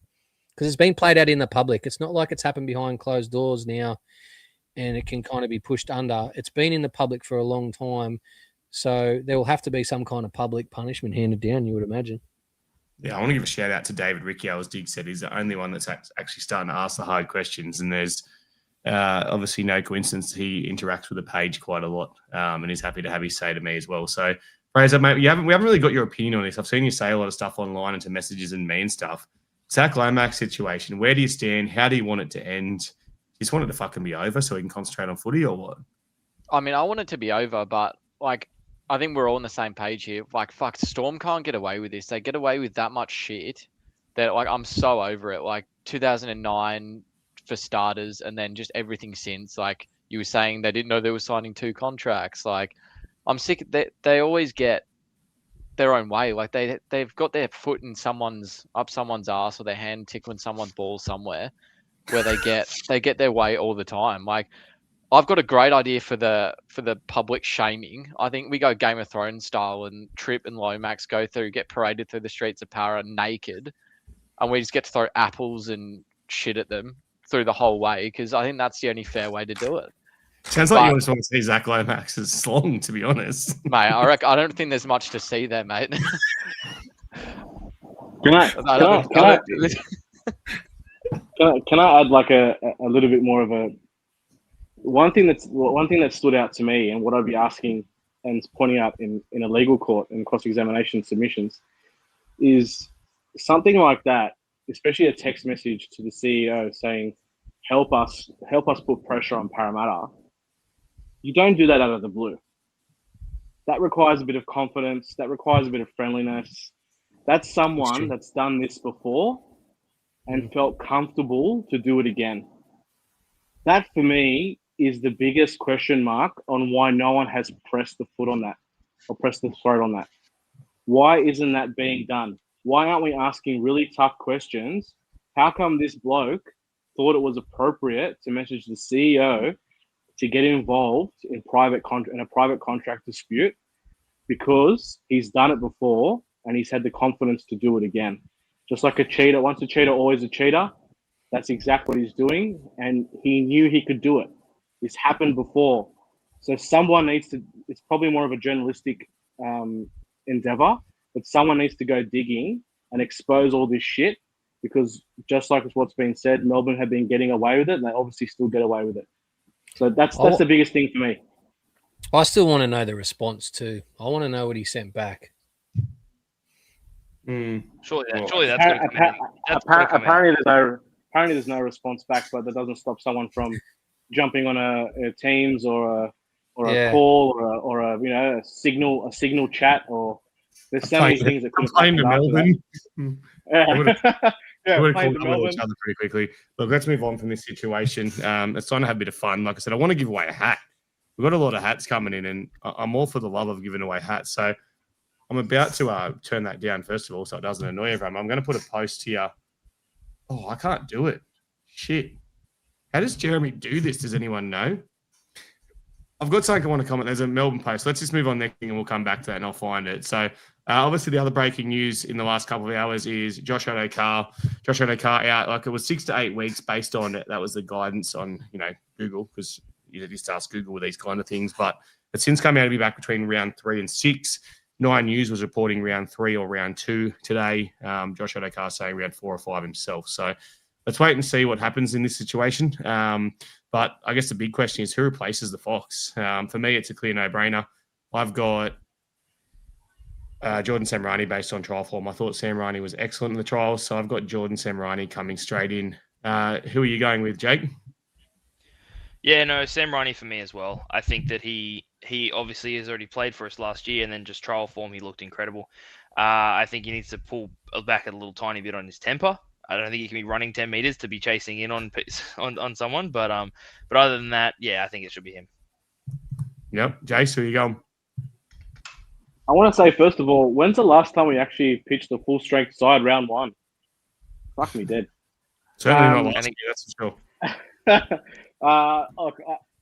it's been played out in the public. It's not like it's happened behind closed doors now, and it can kind of be pushed under. It's been in the public for a long time, so there will have to be some kind of public punishment handed down, you would imagine. Yeah, I want to give a shout out to David Ricciardo, as Dig said. He's the only one that's actually starting to ask the hard questions, and there's obviously no coincidence he interacts with the page quite a lot, and he's happy to have his say to me as well. So, Fraser, mate, we haven't really got your opinion on this. I've seen you say a lot of stuff online into messages and me and stuff. Zach Lomax situation, where do you stand? How do you want it to end? You just want it to fucking be over so he can concentrate on footy, or what? I mean, I want it to be over, but like, I think we're all on the same page here. Like, fuck, Storm can't get away with this. They get away with that much shit that, like, I'm so over it. Like, 2009 for starters, and then just everything since. Like, you were saying they didn't know they were signing 2 contracts. Like, I'm sick. They always get their own way. Like, they've got their foot in someone's ass, or their hand tickling someone's ball somewhere, where they get their way all the time. Like, I've got a great idea for the public shaming. I think we go Game of Thrones style, and Tripp and Lomax get paraded through the streets of Parra naked, and we just get to throw apples and shit at them through the whole way, because I think that's the only fair way to do it. Sounds like you just want to see Zach Lomax's slong, to be honest. Mate, I don't think there's much to see there, mate. Can I add like a little bit more of a one thing that stood out to me, and what I'd be asking and pointing out in a legal court in cross-examination submissions, is something like that, especially a text message to the CEO saying, help us put pressure on Parramatta. You don't do that out of the blue. That requires a bit of confidence. That requires a bit of friendliness. That's someone that's done this before and felt comfortable to do it again. That, for me, is the biggest question mark on why no one has pressed the foot on that or pressed the throat on that. Why isn't that being done? Why aren't we asking really tough questions? How come this bloke thought it was appropriate to message the CEO to get involved in a private contract dispute, because he's done it before and he's had the confidence to do it again? Just like a cheater, once a cheater, always a cheater. That's exactly what he's doing, and he knew he could do it. This happened before. So someone needs to, it's probably more of a journalistic endeavor, but someone needs to go digging and expose all this shit, because just like what's been said, Melbourne have been getting away with it, and they obviously still get away with it. So that's the biggest thing for me. I still want to know the response too. I want to know what he sent back. Surely that's going to come in. Apparently there's no response back, but that doesn't stop someone from jumping on a Teams or a call or a signal chat, or there's so many things that could have happened after that. Yeah, we're going to call each other pretty quickly. Look, let's move on from this situation. It's trying to have a bit of fun. Like I said, I want to give away a hat. We've got a lot of hats coming in, and I'm all for the love of giving away hats. So I'm about to turn that down, first of all, so it doesn't annoy everyone. I'm going to put a post here. Oh, I can't do it. Shit. How does Jeremy do this? Does anyone know? I've got something I want to comment. There's a Melbourne post. Let's just move on next thing, and we'll come back to that, and I'll find it. So obviously the other breaking news in the last couple of hours is Josh Adokar out. Like, it was 6 to 8 weeks based on it. That was the guidance on, Google, because you just ask Google with these kind of things. But it's since come out to be back between round 3 and 6. 9 News was reporting round 3 or round 2 today. Josh Adokar saying round 4 or 5 himself. So let's wait and see what happens in this situation. But I guess the big question is, who replaces the Fox? For me, it's a clear no-brainer. I've got Jordan Samrani based on trial form. I thought Samrani was excellent in the trials, so I've got Jordan Samrani coming straight in. Who are you going with, Jake? Yeah, no, Sam Riney for me as well. I think that he obviously has already played for us last year, and then just trial form, he looked incredible. I think he needs to pull back a little tiny bit on his temper. I don't think he can be running 10 meters to be chasing in on someone, but other than that, yeah, I think it should be him. Yep, Jace, who are you going? I want to say, first of all, when's the last time we actually pitched a full strength side round one? Fuck me dead. Certainly not I last think- year, that's for sure. Look,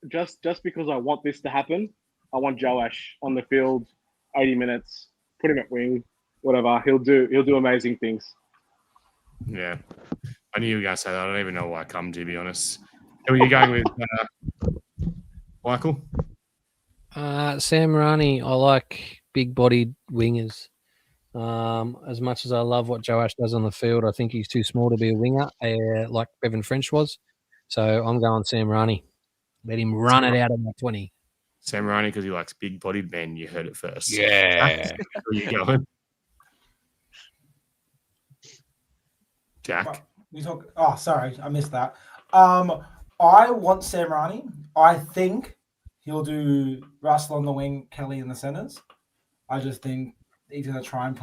just because I want this to happen, I want Joash on the field, 80 minutes, put him at wing, whatever. He'll do amazing things. Yeah, I knew you were going to say that. I don't even know why I come, to be honest. Who are you going with, Michael? Sam Rani, I like big-bodied wingers. As much as I love what Joash does on the field, I think he's too small to be a winger, like Bevan French was. So I'm going Sam Rani. Let him run it out of my 20. Samrani, because he likes big-bodied men. You heard it first. Yeah. Who are you going? Jack? Oh, sorry, I missed that. I want Sam Rani. I think he'll do Russell on the wing, Kelly in the centers. I just think he's going to try and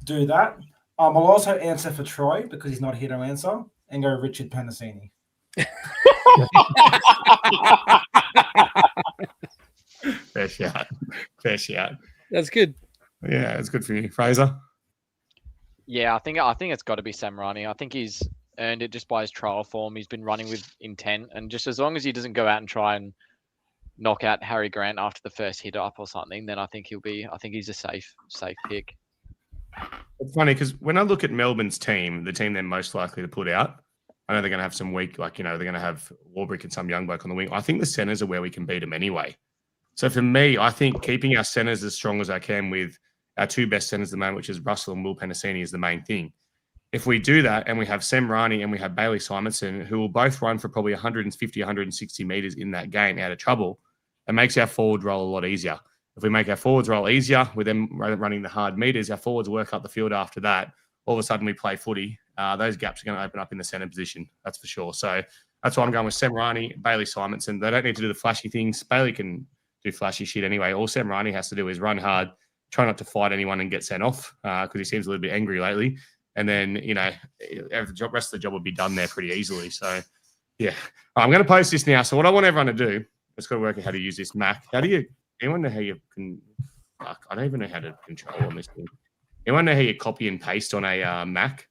do that. I'll also answer for Troy because he's not here to answer and go Richard Penasini. Fair shout. Fair shout. That's good. Yeah, it's good for you. Fraser? Yeah, I think it's got to be Samrani. I think he's earned it just by his trial form. He's been running with intent, and just as long as he doesn't go out and try and knock out Harry Grant after the first hit up or something, then I think he's a safe pick. It's funny because when I look at Melbourne's team, the team they're most likely to put out, I know they're going to have some weak, they're going to have Warbrick and some young bloke on the wing. I think the centers are where we can beat them anyway. So for me, I think keeping our centers as strong as I can with our two best centers at the moment, which is Russell and Will Penasini, is the main thing. If we do that and we have Sam Rani and we have Bailey Simonson, who will both run for probably 150, 160 meters in that game out of trouble, it makes our forward roll a lot easier. If we make our forwards roll easier with them running the hard meters, our forwards work up the field after that. All of a sudden we play footy. Those gaps are going to open up in the centre position. That's for sure. So that's why I'm going with Sam Rani, Bailey Simonson. They don't need to do the flashy things. Bailey can do flashy shit anyway. All Sam Rani has to do is run hard, try not to fight anyone and get sent off because he seems a little bit angry lately. And then, the rest of the job will be done there pretty easily. So, yeah. I'm going to post this now. So what I want everyone to do, let's go work out how to use this Mac. Anyone know how you can, I don't even know how to control on this thing. Anyone know how you copy and paste on a Mac?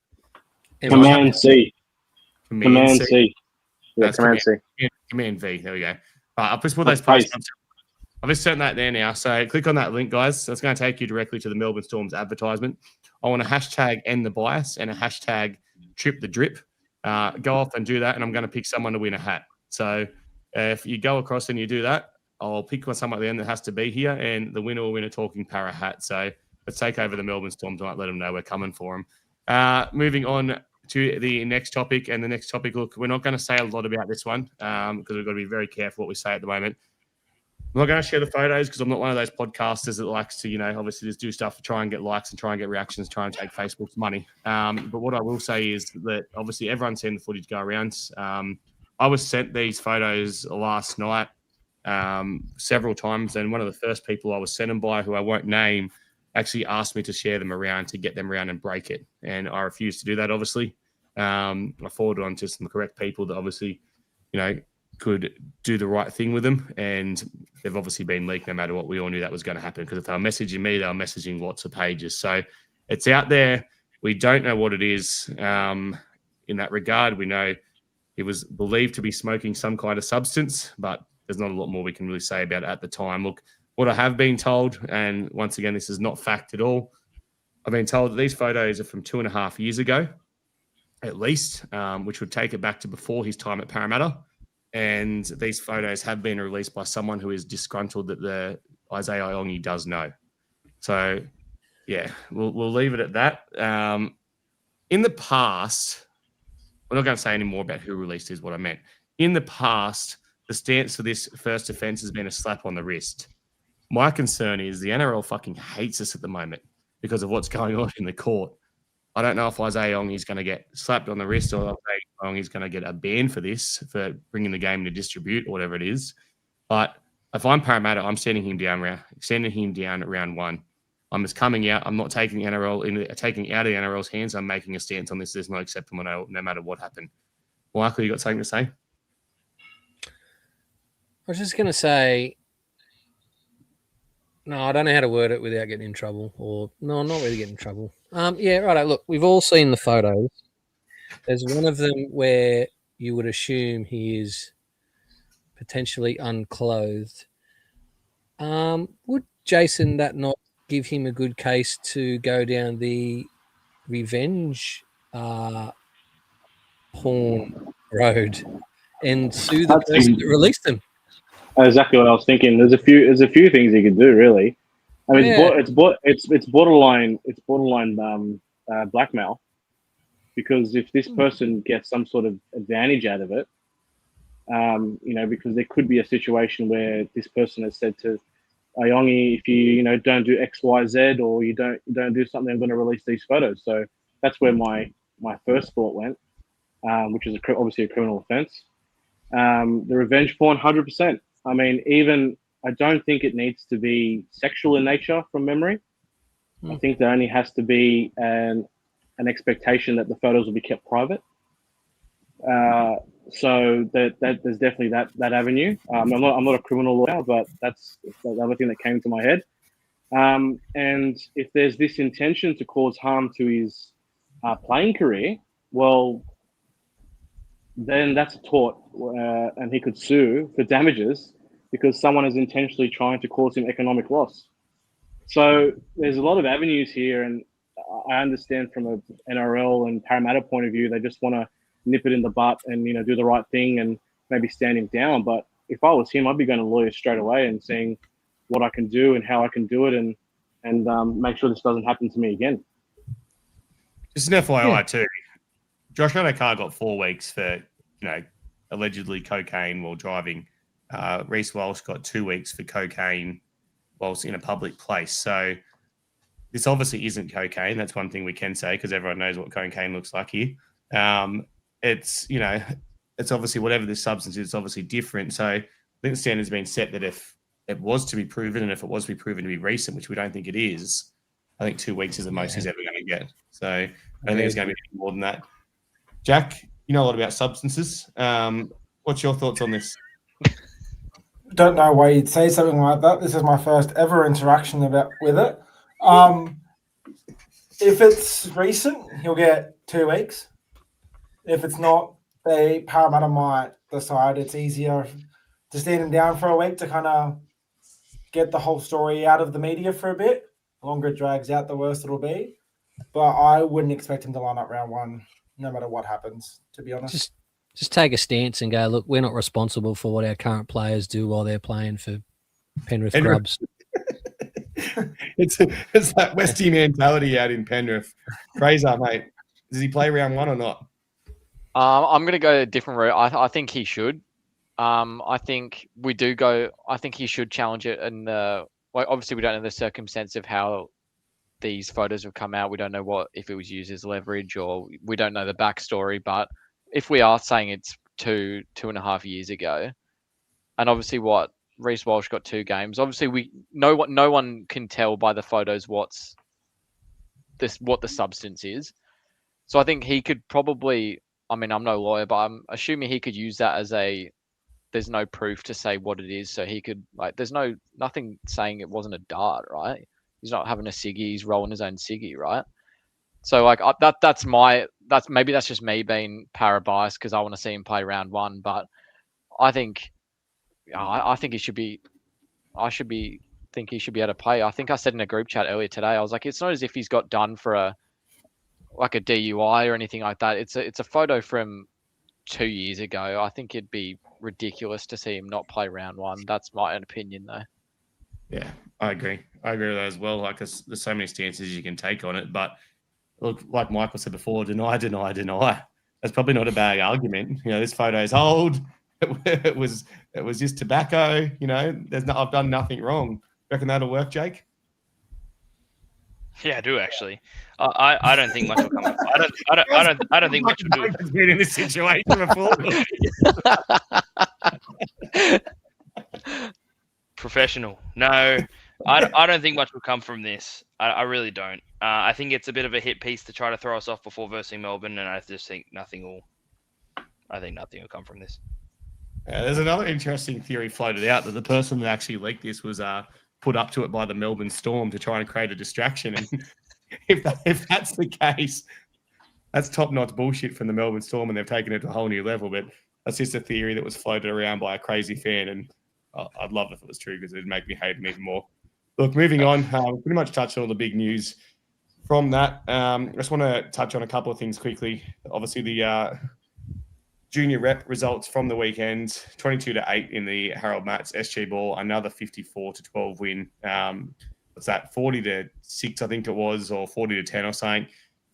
Command C. Command C. Yeah, That's Command C. Command V. There we go. All right, I'll just put those posts up. I've just sent that there now. So click on that link, guys. That's going to take you directly to the Melbourne Storm's advertisement. I want a hashtag end the bias and a hashtag trip the drip. Go off and do that, and I'm going to pick someone to win a hat. So if you go across and you do that, I'll pick someone at the end that has to be here, and the winner will win a talking Parra hat. So let's take over the Melbourne Storm tonight. Let them know we're coming for them. Moving on to the next topic, and the next topic, look, we're not going to say a lot about this one because we've got to be very careful what we say at the moment. I'm not going to share the photos because I'm not one of those podcasters that likes to, obviously just do stuff to try and get likes and try and get reactions, try and take Facebook's money. But what I will say is that obviously everyone's seen the footage go around. I was sent these photos last night several times, and one of the first people I was sent them by, who I won't name, actually asked me to share them around to get them around and break it. And I refused to do that, obviously. I forwarded on to some correct people that obviously, could do the right thing with them. And they've obviously been leaked no matter what. We all knew that was going to happen because if they were messaging me, they were messaging lots of pages. So it's out there. We don't know what it is in that regard. We know it was believed to be smoking some kind of substance, but there's not a lot more we can really say about it at the time. Look, what I have been told, and once again, this is not fact at all, I've been told that these photos are from 2.5 years ago, at least, which would take it back to before his time at Parramatta. And these photos have been released by someone who is disgruntled that the Isaiah Iongi does know. So, yeah, we'll leave it at that. In the past, we're not going to say any more about who released is what I meant. In the past, the stance for this first offence has been a slap on the wrist. My concern is the NRL fucking hates us at the moment because of what's going on in the court. I don't know if Isaiah Ong is going to get slapped on the wrist or if Isaiah Ong is going to get a ban for this, for bringing the game to distribute or whatever it is. But if I'm Parramatta, I'm sending him down at round one. I'm just coming out. I'm not taking the NRL taking out of the NRL's hands. I'm making a stance on this. There's no acceptable no matter what happened. Michael, you got something to say? I was just going to say, no, I don't know how to word it without getting in trouble. Or no, not really getting in trouble. Yeah, right. Look, we've all seen the photos. There's one of them where you would assume he is potentially unclothed. Would Jason that not give him a good case to go down the revenge porn road and sue the person that released them? Exactly what I was thinking. There's a few things you could do, really. I mean, it's borderline blackmail, because if this person gets some sort of advantage out of it, because there could be a situation where this person has said to Ayongi, if you don't do X, Y, Z, or you don't do something, I'm going to release these photos. So that's where my first thought went, which is obviously a criminal offence. The revenge porn, 100%. I mean, I don't think it needs to be sexual in nature from memory. I think there only has to be an expectation that the photos will be kept private. So that there's definitely that avenue. I'm not a criminal lawyer, but that's the other thing that came to my head. And if there's this intention to cause harm to his playing career, well, then that's a tort, and he could sue for damages because someone is intentionally trying to cause him economic loss. So there's a lot of avenues here, and I understand from an NRL and Parramatta point of view, they just want to nip it in the butt and do the right thing and maybe stand him down. But if I was him, I'd be going to lawyers straight away and seeing what I can do and how I can do it, and make sure this doesn't happen to me again. Just an FYI too, Josh Adokar got 4 weeks for allegedly cocaine while driving. Reece Walsh got 2 weeks for cocaine whilst in a public place. So this obviously isn't cocaine. That's one thing we can say because everyone knows what cocaine looks like here. It's obviously whatever this substance is, it's obviously different. So I think the standard's been set that if it was to be proven, and if it was to be proven to be recent, which we don't think it is, I think 2 weeks is the most he's ever going to get. So I don't think it's going to be more than that. Jack, you know a lot about substances. What's your thoughts on this? Don't know why you'd say something like that. This is my first ever interaction with it. If it's recent, he'll get 2 weeks. If it's not, Parramatta might decide it's easier to stand him down for a week to kind of get the whole story out of the media for a bit. The longer it drags out, the worse it'll be. But I wouldn't expect him to line up round one, no matter what happens, to be honest. Just take a stance and go, look, we're not responsible for what our current players do while they're playing for Penrith clubs. It's that Westie mentality out in Penrith. Fraser, mate, does he play round one or not? I'm going to go a different route. I think he should. I think he should challenge it. And obviously, we don't know the circumstance of how these photos have come out. We don't know if it was used as leverage, or we don't know the backstory. But if we are saying it's 2.5 years ago, and obviously Reece Walsh got 2 games. Obviously, no one can tell by the photos what the substance is. So I think he could probably. I mean, I'm no lawyer, but I'm assuming he could use that as there's no proof to say what it is. So he could, there's nothing saying it wasn't a dart, right? He's not having a ciggy, he's rolling his own ciggy, right? So maybe that's just me being Parra biased because I want to see him play round one. But I think he should be able to play. I think I said in a group chat earlier today, I was like, it's not as if he's got done for a DUI or anything like that. It's a photo from 2 years ago. I think it'd be ridiculous to see him not play round one. That's my own opinion, though. Yeah, I agree. I agree with that as well. There's so many stances you can take on it. But look, like Michael said before, deny. That's probably not a bad argument. This photo's old. It was just tobacco. I've done nothing wrong. Reckon that'll work, Jake? Yeah, I do actually. I don't think much will come. I don't think much will do. Has been in this situation before. Professional. No, I don't think much will come from this. I really don't. I think it's a bit of a hit piece to try to throw us off before versing Melbourne, and I just think nothing will come from this. There's another interesting theory floated out that the person that actually leaked this was put up to it by the Melbourne Storm to try and create a distraction. And if that's the case, that's top-notch bullshit from the Melbourne Storm, and they've taken it to a whole new level. But that's just a theory that was floated around by a crazy fan, and I'd love it if it was true because it'd make me hate him even more. Look, moving on, pretty much touched on all the big news from that. I just want to touch on a couple of things quickly. Obviously, the junior rep results from the weekend, 22-8 in the Harold Matts SG Ball, another 54-12 win. What's that, 40-6, I think it was, or 40-10 or something,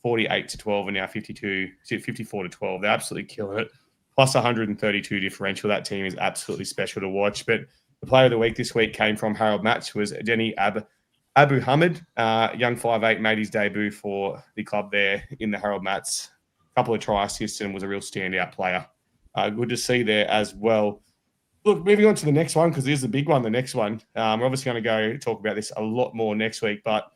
48-12, and now 54-12. They're absolutely killing it. Plus 132 differential. That team is absolutely special to watch. But the player of the week this week came from Harold Matts, was Denny Abu Hamid. Young 5'8", made his debut for the club there in the Harold Matts. Couple of try assists and was a real standout player. Good to see there as well. Look, moving on to the next one, because this is the big one, the next one. We're obviously going to go talk about this a lot more next week, but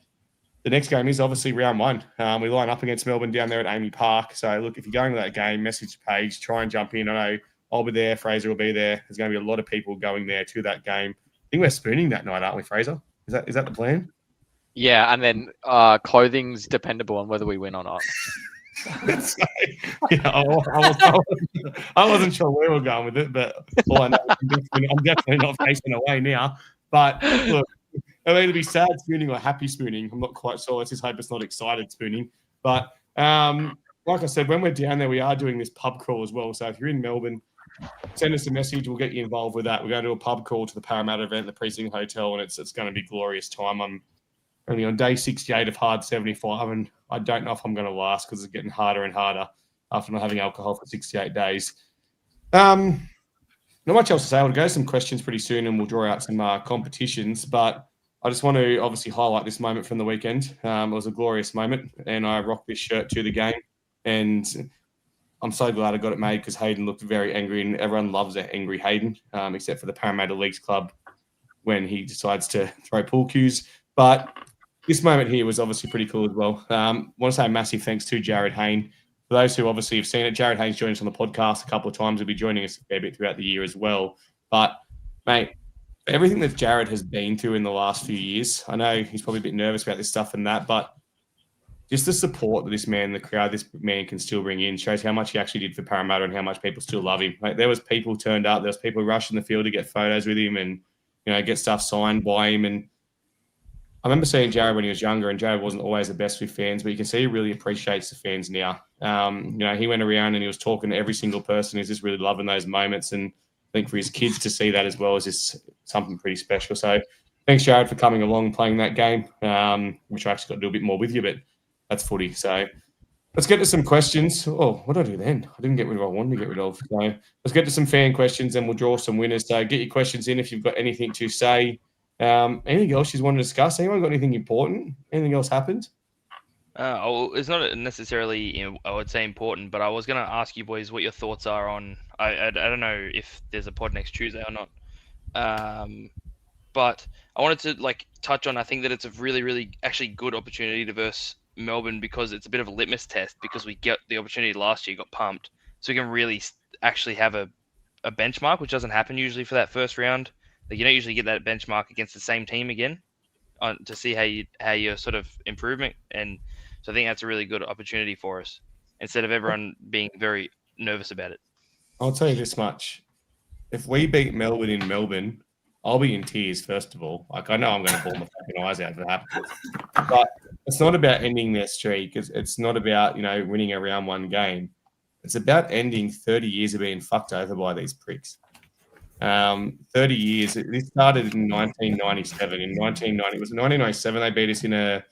the next game is obviously round one. We line up against Melbourne down there at Amy Park. So, look, if you're going to that game, message the page, try and jump in. I know I'll be there. Fraser will be there. There's going to be a lot of people going there to that game. I think we're spooning that night, aren't we, Fraser? Is that the plan? Yeah, and then clothing's dependable on whether we win or not. So, I wasn't sure where we were going with it, but all I know, I'm definitely not facing away now. But look, it'll either be sad spooning or happy spooning. I'm not quite sure. Let's just hope it's not excited spooning. But like I said, when we're down there, we are doing this pub crawl as well. So if you're in Melbourne, send us a message. We'll get you involved with that. We're going to do a pub crawl to the Parramatta event, the Precinct Hotel, and it's going to be glorious time. I'm only on day 68 of hard 75, and I don't know if I'm going to last because it's getting harder and harder after not having alcohol for 68 days. Not much else to say. I'll go some questions pretty soon, and we'll draw out some competitions. But I just want to obviously highlight this moment from the weekend. It was a glorious moment, and I rocked this shirt to the game. And I'm so glad I got it made because Hayden looked very angry, and everyone loves that angry Hayden, except for the Parramatta Leagues Club when he decides to throw pool cues. But this moment here was obviously pretty cool as well. Want to say a massive thanks to Jared Hayne. For those who obviously have seen it, Jared Hayne's joined us on the podcast a couple of times. He'll be joining us a fair bit throughout the year as well. But, mate, everything that Jared has been through in the last few years, I know he's probably a bit nervous about this stuff and that, but just the support that this man, the crowd, this man can still bring in shows how much he actually did for Parramatta and how much people still love him. Like, there was people turned up. There was people rushing the field to get photos with him and, get stuff signed by him. And I remember seeing Jared when he was younger, and Jared wasn't always the best with fans, but you can see he really appreciates the fans now. He went around and he was talking to every single person. He's just really loving those moments. And I think for his kids to see that as well is just something pretty special. So thanks, Jared, for coming along and playing that game, which I actually got to do a bit more with you, but that's footy. So let's get to some questions. Oh, what did I do then? I didn't get rid of what I wanted to get rid of. So let's get to some fan questions and we'll draw some winners. So get your questions in if you've got anything to say. Anything else you want to discuss? Anyone got anything important? Anything else happened? It's not necessarily, I would say important, but I was going to ask you boys what your thoughts are on. I don't know if there's a pod next Tuesday or not, but I wanted to touch on. I think that it's a really, really actually good opportunity to verse Melbourne because it's a bit of a litmus test because we get the opportunity last year, got pumped, so we can really actually have a benchmark, which doesn't happen usually for that first round. You don't usually get that benchmark against the same team again to see how you're sort of improving. And so I think that's a really good opportunity for us instead of everyone being very nervous about it. I'll tell you this much. If we beat Melbourne in Melbourne, I'll be in tears, first of all. I know I'm going to bawl my fucking eyes out if it happens. But it's not about ending their streak. It's not about, winning a round one game. It's about ending 30 years of being fucked over by these pricks. 30 years. This started in 1997. In 1997, they beat us in a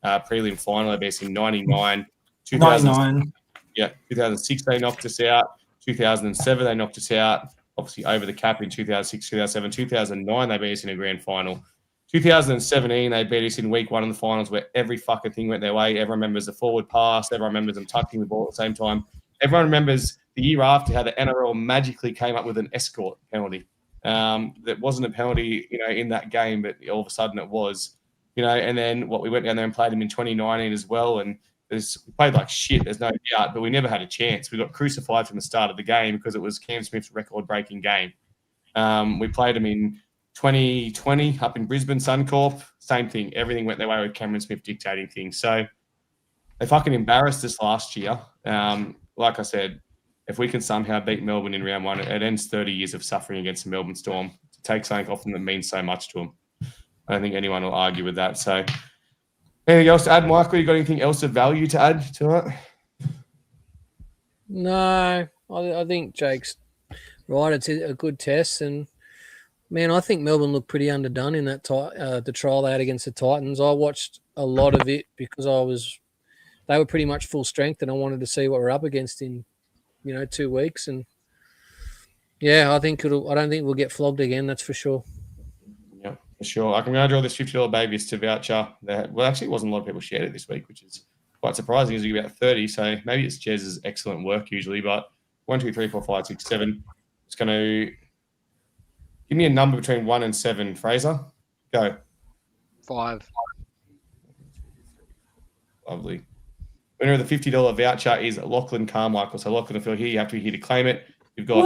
prelim final. They beat us in 99. 99. Yeah, 2006 they knocked us out. 2007 they knocked us out. Obviously over the cap in 2006, 2007. 2009 they beat us in a grand final. 2017, they beat us in week 1 in the finals where every fucking thing went their way. Everyone remembers the forward pass. Everyone remembers them touching the ball at the same time. Everyone remembers the year after how the NRL magically came up with an escort penalty. That wasn't a penalty, in that game, but all of a sudden it was, and then we went down there and played them in 2019 as well. And we played like shit, there's no doubt, but we never had a chance. We got crucified from the start of the game because it was Cam Smith's record-breaking game. We played them in 2020 up in Brisbane, Suncorp, same thing. Everything went their way with Cameron Smith dictating things. So they fucking embarrassed us last year. Like I said, if we can somehow beat Melbourne in round 1, it ends 30 years of suffering against the Melbourne Storm to take something off them that means so much to them. I don't think anyone will argue with that. So anything else to add, Michael? You got anything else of value to add to it? No, I think Jake's right. It's a good test, and man, I think Melbourne looked pretty underdone in that the trial they had against the Titans. I watched a lot of it because they were pretty much full strength, and I wanted to see what we're up against in 2 weeks. And yeah, I don't think we'll get flogged again. That's for sure. Yeah, for sure. I'm going to draw this $50 babies to voucher. Well, actually, it wasn't a lot of people shared it this week, which is quite surprising. It's about 30, so maybe it's Jez's excellent work usually. But 1, 2, 3, 4, 5, 6, 7. It's going to give me a number between 1 and 7. Fraser, go. 5. Lovely. Winner of the $50 voucher is Lachlan Carmichael. So Lachlan, if you're here, you have to be here to claim it. You've got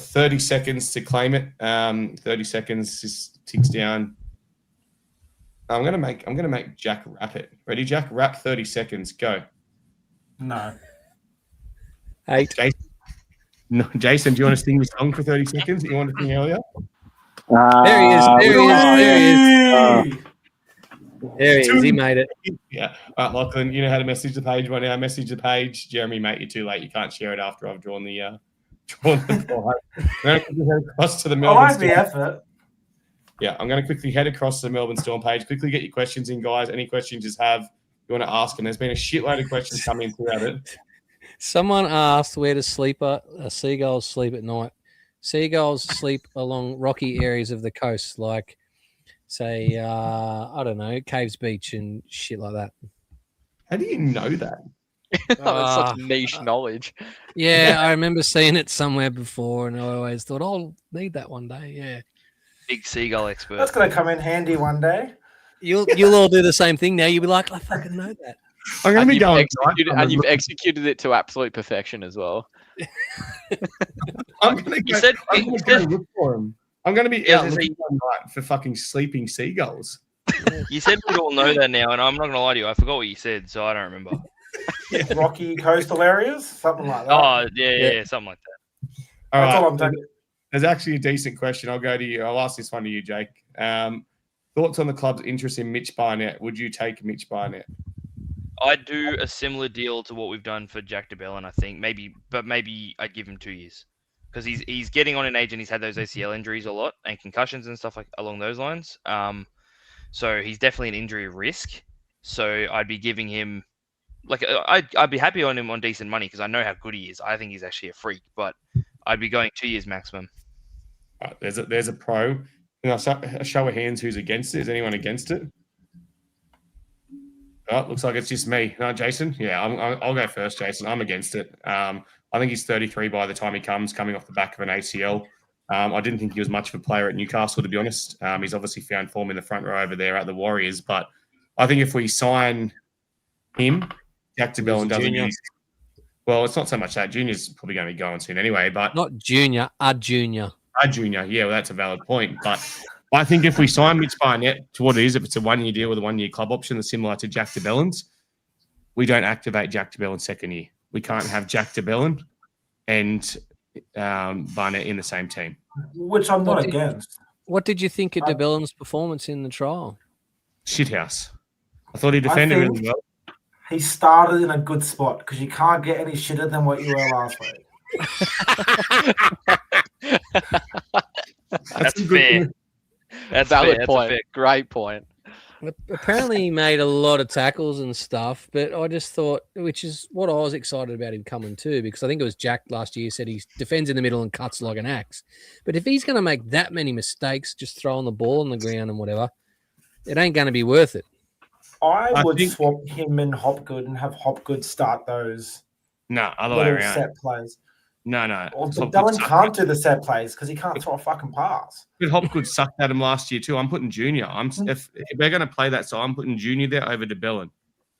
30 seconds to claim it. 30 seconds just ticks down. I'm gonna make Jack wrap it. Ready, Jack? Wrap 30 seconds. Go. No. 8. Jason, do you want to sing your song for 30 seconds that you wanted to sing earlier? There he is. There he is. He made it. Yeah. All right, Lachlan, you know how to message the page by now. Message the page. Jeremy, mate, you're too late. You can't share it after I've drawn the flag. I'm going to head across to the Melbourne I like the effort. Yeah, I'm going to quickly head across to the Melbourne Storm page. Quickly get your questions in, guys. Any questions you want to ask? And there's been a shitload of questions coming throughout it. Someone asked where does seagulls sleep at night. Seagulls sleep along rocky areas of the coast, like, say, I don't know, Caves Beach and shit like that. How do you know that? That's such niche knowledge. Yeah, I remember seeing it somewhere before, and I always thought, I'll need that one day. Yeah, Big seagull expert. That's going to come in handy one day. you'll all do the same thing now. You'll be like, I fucking know that. I'm going to be going. You've executed it to absolute perfection as well. I'm going to look for him. I'm going to be out looking one night for fucking sleeping seagulls. You said we all know that now, and I'm not going to lie to you. I forgot what you said, so I don't remember. Rocky coastal areas, something like that. Oh, yeah, something like that. All That's right. all I'm taking. There's actually a decent question. I'll go to you. I'll ask this one to you, Jake. Thoughts on the club's interest in Mitch Barnett? Would you take Mitch Barnett? I'd do a similar deal to what we've done for Jack DeBellin, I think. Maybe I'd give him 2 years. Because he's getting on in age and he's had those ACL injuries a lot and concussions and stuff like along those lines. So he's definitely an injury risk. So I'd be giving him, I'd be happy on him on decent money because I know how good he is. I think he's actually a freak, but I'd be going 2 years maximum. There's a pro. A show of hands who's against it. Is anyone against it? Oh, looks like it's just me. No, Jason? Yeah, I'll go first, Jason. I'm against it. I think he's 33 by the time he coming off the back of an ACL. I didn't think he was much of a player at Newcastle, to be honest. He's obviously found form in the front row over there at the Warriors. But I think if we sign him, Jack DeBellin doesn't. Well, it's not so much that. Junior's probably going to be going soon anyway. But not junior, a junior. A junior, yeah, well, that's a valid point. But I think if we sign Mitch Barnett to what it is, if it's a 1-year deal with a 1-year club option that's similar to Jack DeBellin's, we don't activate Jack DeBellin's second year. We can't have Jack DeBellin and Barnett in the same team. Which I'm not against. What did you think of DeBellin's performance in the trial? Shithouse. I thought he defended really well. He started in a good spot because you can't get any shitter than what you were last week. That's fair. That's valid fair. point. Great point. Apparently, he made a lot of tackles and stuff, but I just thought, which is what I was excited about him coming to, because I think it was Jack last year said he defends in the middle and cuts like an axe. But if he's going to make that many mistakes, just throwing the ball on the ground and whatever, it ain't going to be worth it. I would think- swap him and Hopgood and have Hopgood start those No, other way little around. set plays. No. Well, Hopgood Bellin sucked can't at- do the set plays because he can't throw a fucking pass. But Hopgood sucked at him last year too. I'm putting Junior. If they're going to play that, so I'm putting Junior there over to Bellin.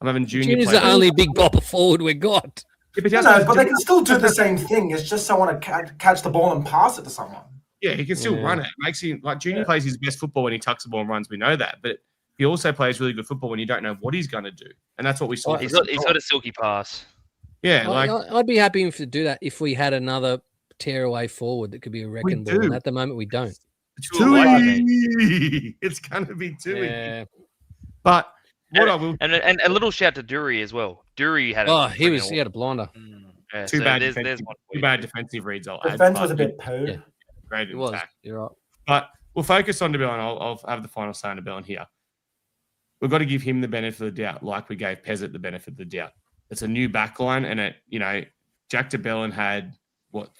I'm having Junior. Junior's play the only big bopper forward we got. Yeah, but he No, doesn't- but they can still do the same thing. It's just someone to catch the ball and pass it to someone. Yeah, he can still Yeah. run it. Makes him like Junior Yeah. plays his best football when he tucks the ball and runs. We know that, but he also plays really good football when you don't know what he's going to do, and that's what we saw. He's got a silky pass. Yeah, like I'd be happy to do that if we had another tearaway forward that could be a wrecking ball. do. And at the moment, we don't. it's Too late, Tui. It's going to be Tui. Yeah. But what I will And a little shout to Dury as well. Dury had. Oh, he had a blinder. Yeah, Too so bad there's defensive- one for too you. bad defensive reads. I'll add, Defense but was a bit poo. Yeah. great It in was. attack. You're right. But we'll focus on DeBellin. I'll have the final say on DeBellin here. We've got to give him the benefit of the doubt, like we gave Pezzett the benefit of the doubt. It's a new backline, and Jack DeBellin had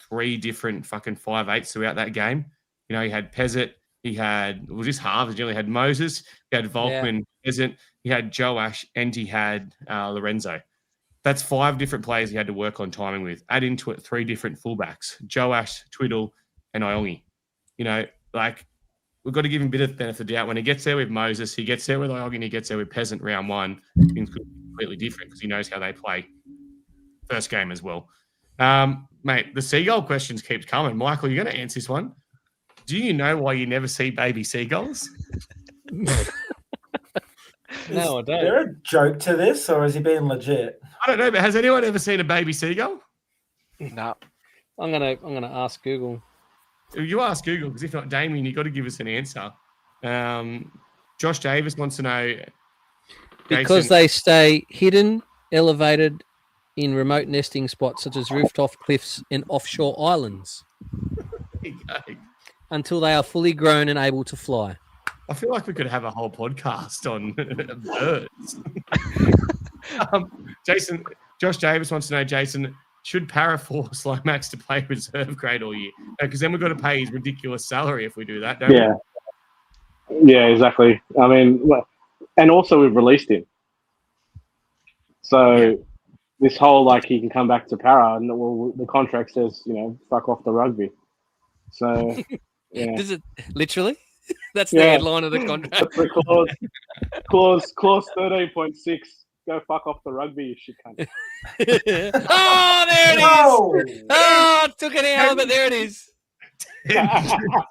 3 different fucking 5'8s throughout that game. He had Pezzett, he had halves. He had Moses, he had Volkman, Pezzett, he had Joash, and he had Lorenzo. That's 5 different players he had to work on timing with. Add into it 3 different fullbacks: Joash, Twiddle, and Iongi. We've got to give him a bit of the benefit of the doubt. When he gets there with Moses, he gets there with Iongi, and he gets there with Peasant round 1. Things could be completely different because he knows how they play first game as well. Mate, the seagull questions keeps coming. Michael, you're going to answer this one. Do you know why you never see baby seagulls? No, I Is don't. there a joke to this, or is he being legit? I don't know, but has anyone ever seen a baby seagull? No. I'm gonna ask Google. You ask Google, because if not, Damien, you've got to give us an answer. Josh Davis wants to know. Because Jason- they stay hidden, elevated in remote nesting spots such as rooftop cliffs and offshore islands until they are fully grown and able to fly. I feel like we could have a whole podcast on birds. Josh Davis wants to know, Jason, should Parra force Lomax to play reserve grade all year? Because then we've got to pay his ridiculous salary if we do that, don't we? Yeah, exactly. I mean, and also we've released him. So this whole he can come back to Parra, and the contract says, fuck off the rugby. So yeah. Does it literally? That's the Yeah. headline of the contract. That's the clause 13.6. Go fuck off the rugby, you shit cunt. Oh, there it is. No! Oh, took an hour, but there it is.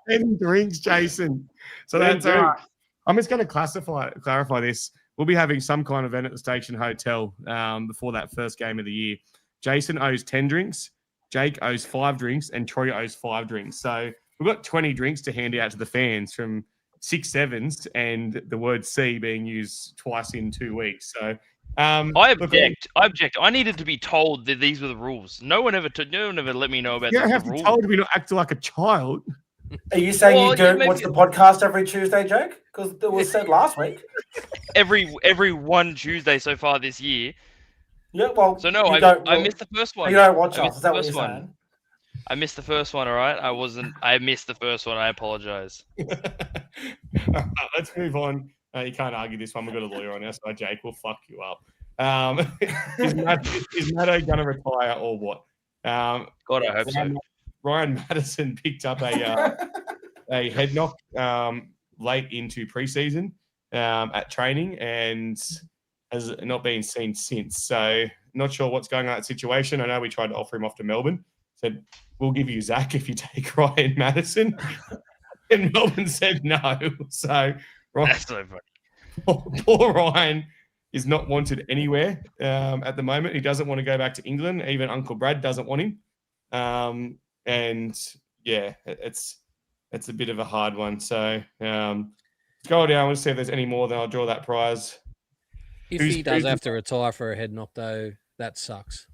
10 drinks, Jason. So 10 that's all right. I'm just going to clarify this. We'll be having some kind of event at the Station Hotel before that first game of the year. Jason owes 10 drinks, Jake owes 5 drinks, and Troy owes 5 drinks. So we've got 20 drinks to hand out to the fans from 6 sevens and the word C being used twice in 2 weeks. So I object. I needed to be told that these were the rules. No one ever let me know about you don't the have to rules. told me not to act like a child. Are you saying Well, you don't you watch make the podcast every Tuesday, Jake? Because it was said last week. Every one Tuesday so far this year. Yeah, well, So no, you I don't- missed the first one. You don't watch I us. missed Is that the what you're first one. saying? I missed the first one. All right, I missed the first one. I apologize. All right, let's move on. You can't argue this one. We've got a lawyer on our side, Jake. We'll fuck you up. Is Matto going to retire or what? God, I hope so. Ryan Madison picked up a head knock late into preseason at training and has not been seen since. So not sure what's going on in that situation. I know we tried to offer him off to Melbourne. Said, we'll give you Zach if you take Ryan Madison. And Melbourne said no. So That's so funny. poor Ryan is not wanted anywhere at the moment. He doesn't want to go back to England. Even Uncle Brad doesn't want him. And yeah, it's a bit of a hard one. So let's go down. We'll see if there's any more. Then I'll draw that prize. If Who's- he does who's- have to retire for a head knock, though, that sucks.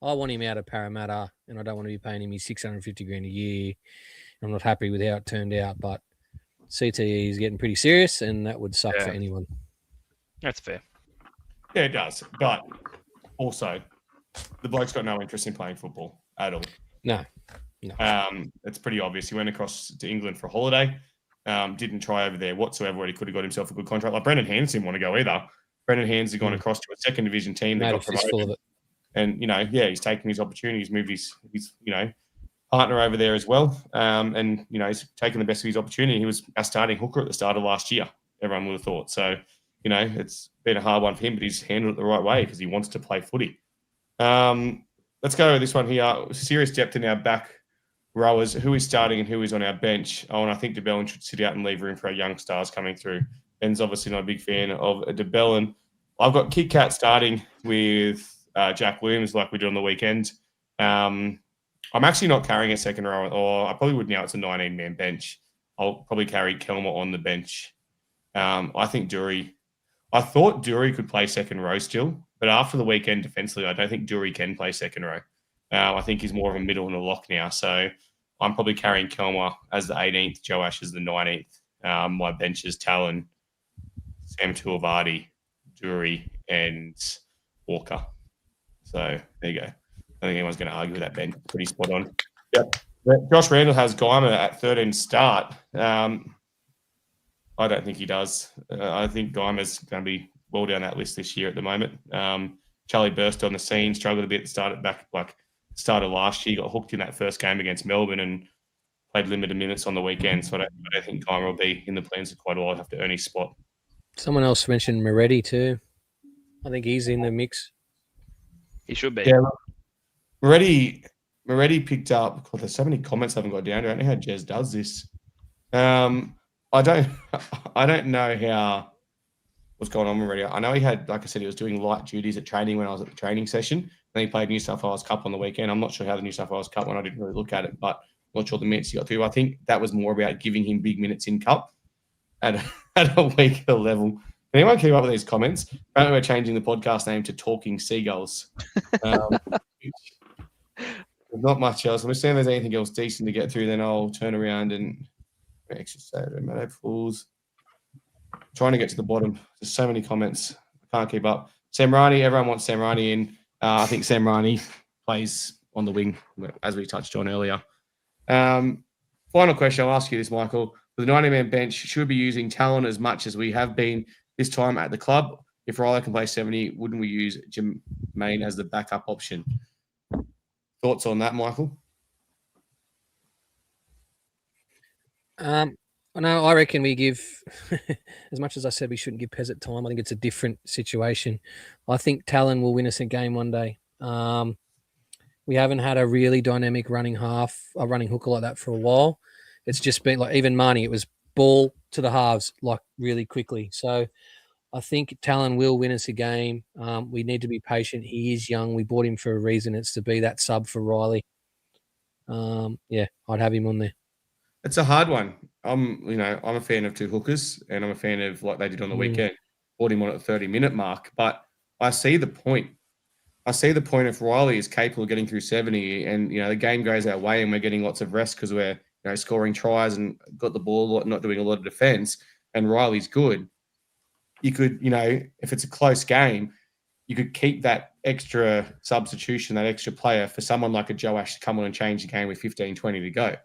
I want him out of Parramatta, and I don't want to be paying him his $650,000 a year. I'm not happy with how it turned out, but CTE is getting pretty serious, and that would suck Yeah. for anyone. That's fair. Yeah, it does. But also, the bloke's got no interest in playing football at all. No. It's pretty obvious. He went across to England for a holiday. Didn't try over there whatsoever where he could have got himself a good contract. Like Brendan Hands didn't want to go either. Brendan Hands had gone across to a second division team that Made a got promoted. fistful of it. And, he's taken his opportunity. He's moved his partner over there as well. And, he's taken the best of his opportunity. He was our starting hooker at the start of last year, everyone would have thought. So, it's been a hard one for him, but he's handled it the right way because he wants to play footy. Let's go with this one here. Serious depth in our back rowers. Who is starting and who is on our bench? Oh, and I think DeBellin should sit out and leave room for our young stars coming through. Ben's obviously not a big fan of DeBellin. I've got Kit Kat starting with Jack Williams like we did on the weekend. I'm actually not carrying a second row, or I probably would now. It's a 19-man bench. I'll probably carry Kelmer on the bench. I think Dury. I thought Dury could play second row still, but after the weekend defensively, I don't think Dury can play second row. I think he's more of a middle and a lock now. So I'm probably carrying Kelmer as the 18th, Joe Ash as the 19th. My bench is Talon, Sam Tuivasa, Dury, and Walker. So there you go. I think anyone's going to argue with that, Ben. Pretty spot on. Yep. Josh Randall has Guymer at 13 start. I don't think he does. I think Guymer's going to be well down that list this year at the moment. Charlie burst on the scene, struggled a bit, started last year, got hooked in that first game against Melbourne and played limited minutes on the weekend. So I don't think Guymer will be in the plans for quite a while. He'll have to earn his spot. Someone else mentioned Moretti too. I think he's in the mix. He should be. Yeah. Moretti picked up. God, there's so many comments I haven't got down. I don't know how Jez does this. I don't know what's going on with Moretti. I know he had, like I said, he was doing light duties at training when I was at the training session. Then he played New South Wales Cup on the weekend. I'm not sure how the New South Wales Cup went. I didn't really look at it, but I'm not sure the minutes he got through. I think that was more about giving him big minutes in Cup at a weaker level. Anyone keep up with these comments? Apparently, we're changing the podcast name to Talking Seagulls. Not much else. I'm just saying if there's anything else decent to get through, then I'll turn around and actually say Meadow Fools. Trying to get to the bottom. There's so many comments. I can't keep up. Sam Rani, everyone wants Sam Rani in. I think Sam Rani plays on the wing, as we touched on earlier. Final question. I'll ask you this, Michael. For the 90-man bench, should we be using Talon as much as we have been this time at the club? If Riley can play 70, wouldn't we use Jermaine as the backup option? Thoughts on that, Michael? No, I reckon we give, as much as I said we shouldn't give Pezzett time, I think it's a different situation. I think Talon will win us a game one day. We haven't had a really dynamic running hooker like that for a while. It's just been like, even Marnie, it was ball to the halves, like really quickly. So I think Talon will win us a game. We need to be patient. He is young. We bought him for a reason. It's to be that sub for Riley. Yeah, I'd have him on there. It's a hard one. I'm a fan of two hookers, and I'm a fan of what they did on the weekend. Bought him on at the 30-minute mark, but I see the point. I see the point if Riley is capable of getting through 70, and the game goes our way, and we're getting lots of rest because we're scoring tries and got the ball, not doing a lot of defense, and Riley's good. You could, if it's a close game, you could keep that extra substitution, that extra player for someone like a Joe Ash to come on and change the game with 15, 20 to go.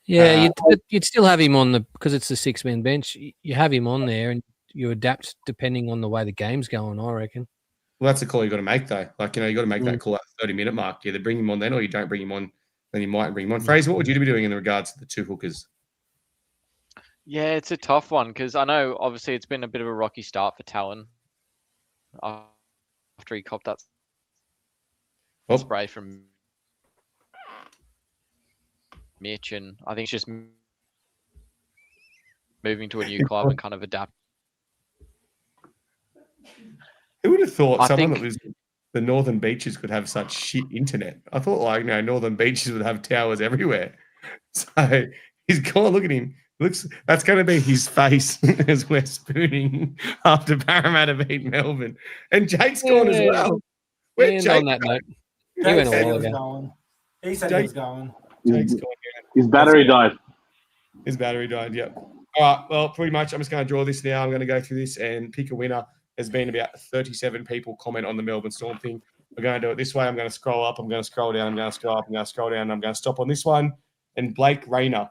Yeah, you'd still have him on because it's the 6-man bench. You have him on there and you adapt depending on the way the game's going, I reckon. Well, that's the call you got to make, though. You got to make that call at the 30-minute mark. You either bring him on then or you don't bring him on, then you might bring him on. Fraser, what would you be doing in regards to the two hookers? Yeah, it's a tough one because I know obviously it's been a bit of a rocky start for Talon after he copped that spray from Mitch, and I think it's just moving to a new club and kind of adapt. Who would have thought that was the Northern Beaches could have such shit internet? I thought Northern Beaches would have towers everywhere. So he's gone. Look at him. That's going to be his face as we're spooning after Parramatta beat Melbourne, and Jake's gone as well. Where's Jake on that note? He went a while ago. He said he was going. Jake's gone. His battery died. His battery died. Yep. All right. Well, pretty much I'm just going to draw this now. I'm going to go through this and pick a winner. There's been about 37 people comment on the Melbourne Storm thing. We're going to do it this way. I'm going to scroll up. I'm going to scroll down. I'm going to scroll up. I'm going to scroll down. I'm going to stop on this one. And Blake Rayner.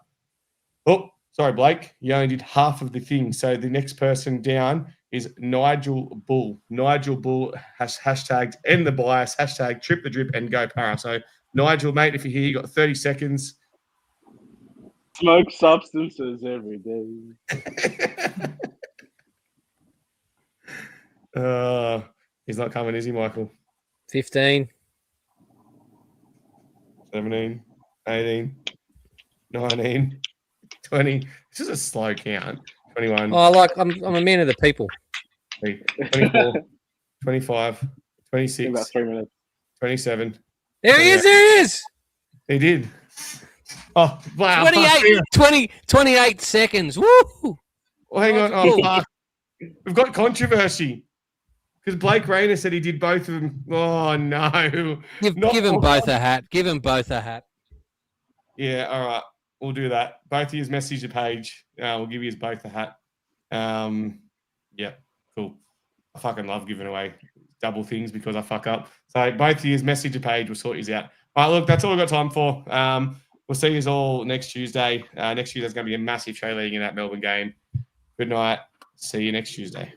Oh, sorry, Blake. You only did half of the thing. So the next person down is Nigel Bull. Nigel Bull hashtagged end the bias, hashtag trip the drip and go Parra. So Nigel, mate, if you're here, you got 30 seconds. Smoke substances every day. He's not coming, is he, Michael? 15. 17, 18, 19, 20. This is a slow count. 21. Oh, I'm a man of the people. 24, 25, 26, In about 3 minutes. 27. There he is. There he is. He did. Oh, wow. 28 seconds. Woo! Well, hang on. Oh, fuck. We've got controversy. Because Blake Rayner said he did both of them. Oh, no. Give them both a hat. Give them both a hat. Yeah, all right. We'll do that. Both of you message the page. We'll give you both a hat. Yeah, cool. I fucking love giving away double things because I fuck up. So both of you message the page. We'll sort you out. All right, look, that's all we've got time for. We'll see you all next Tuesday. Next Tuesday's going to be a massive show leading in that Melbourne game. Good night. See you next Tuesday.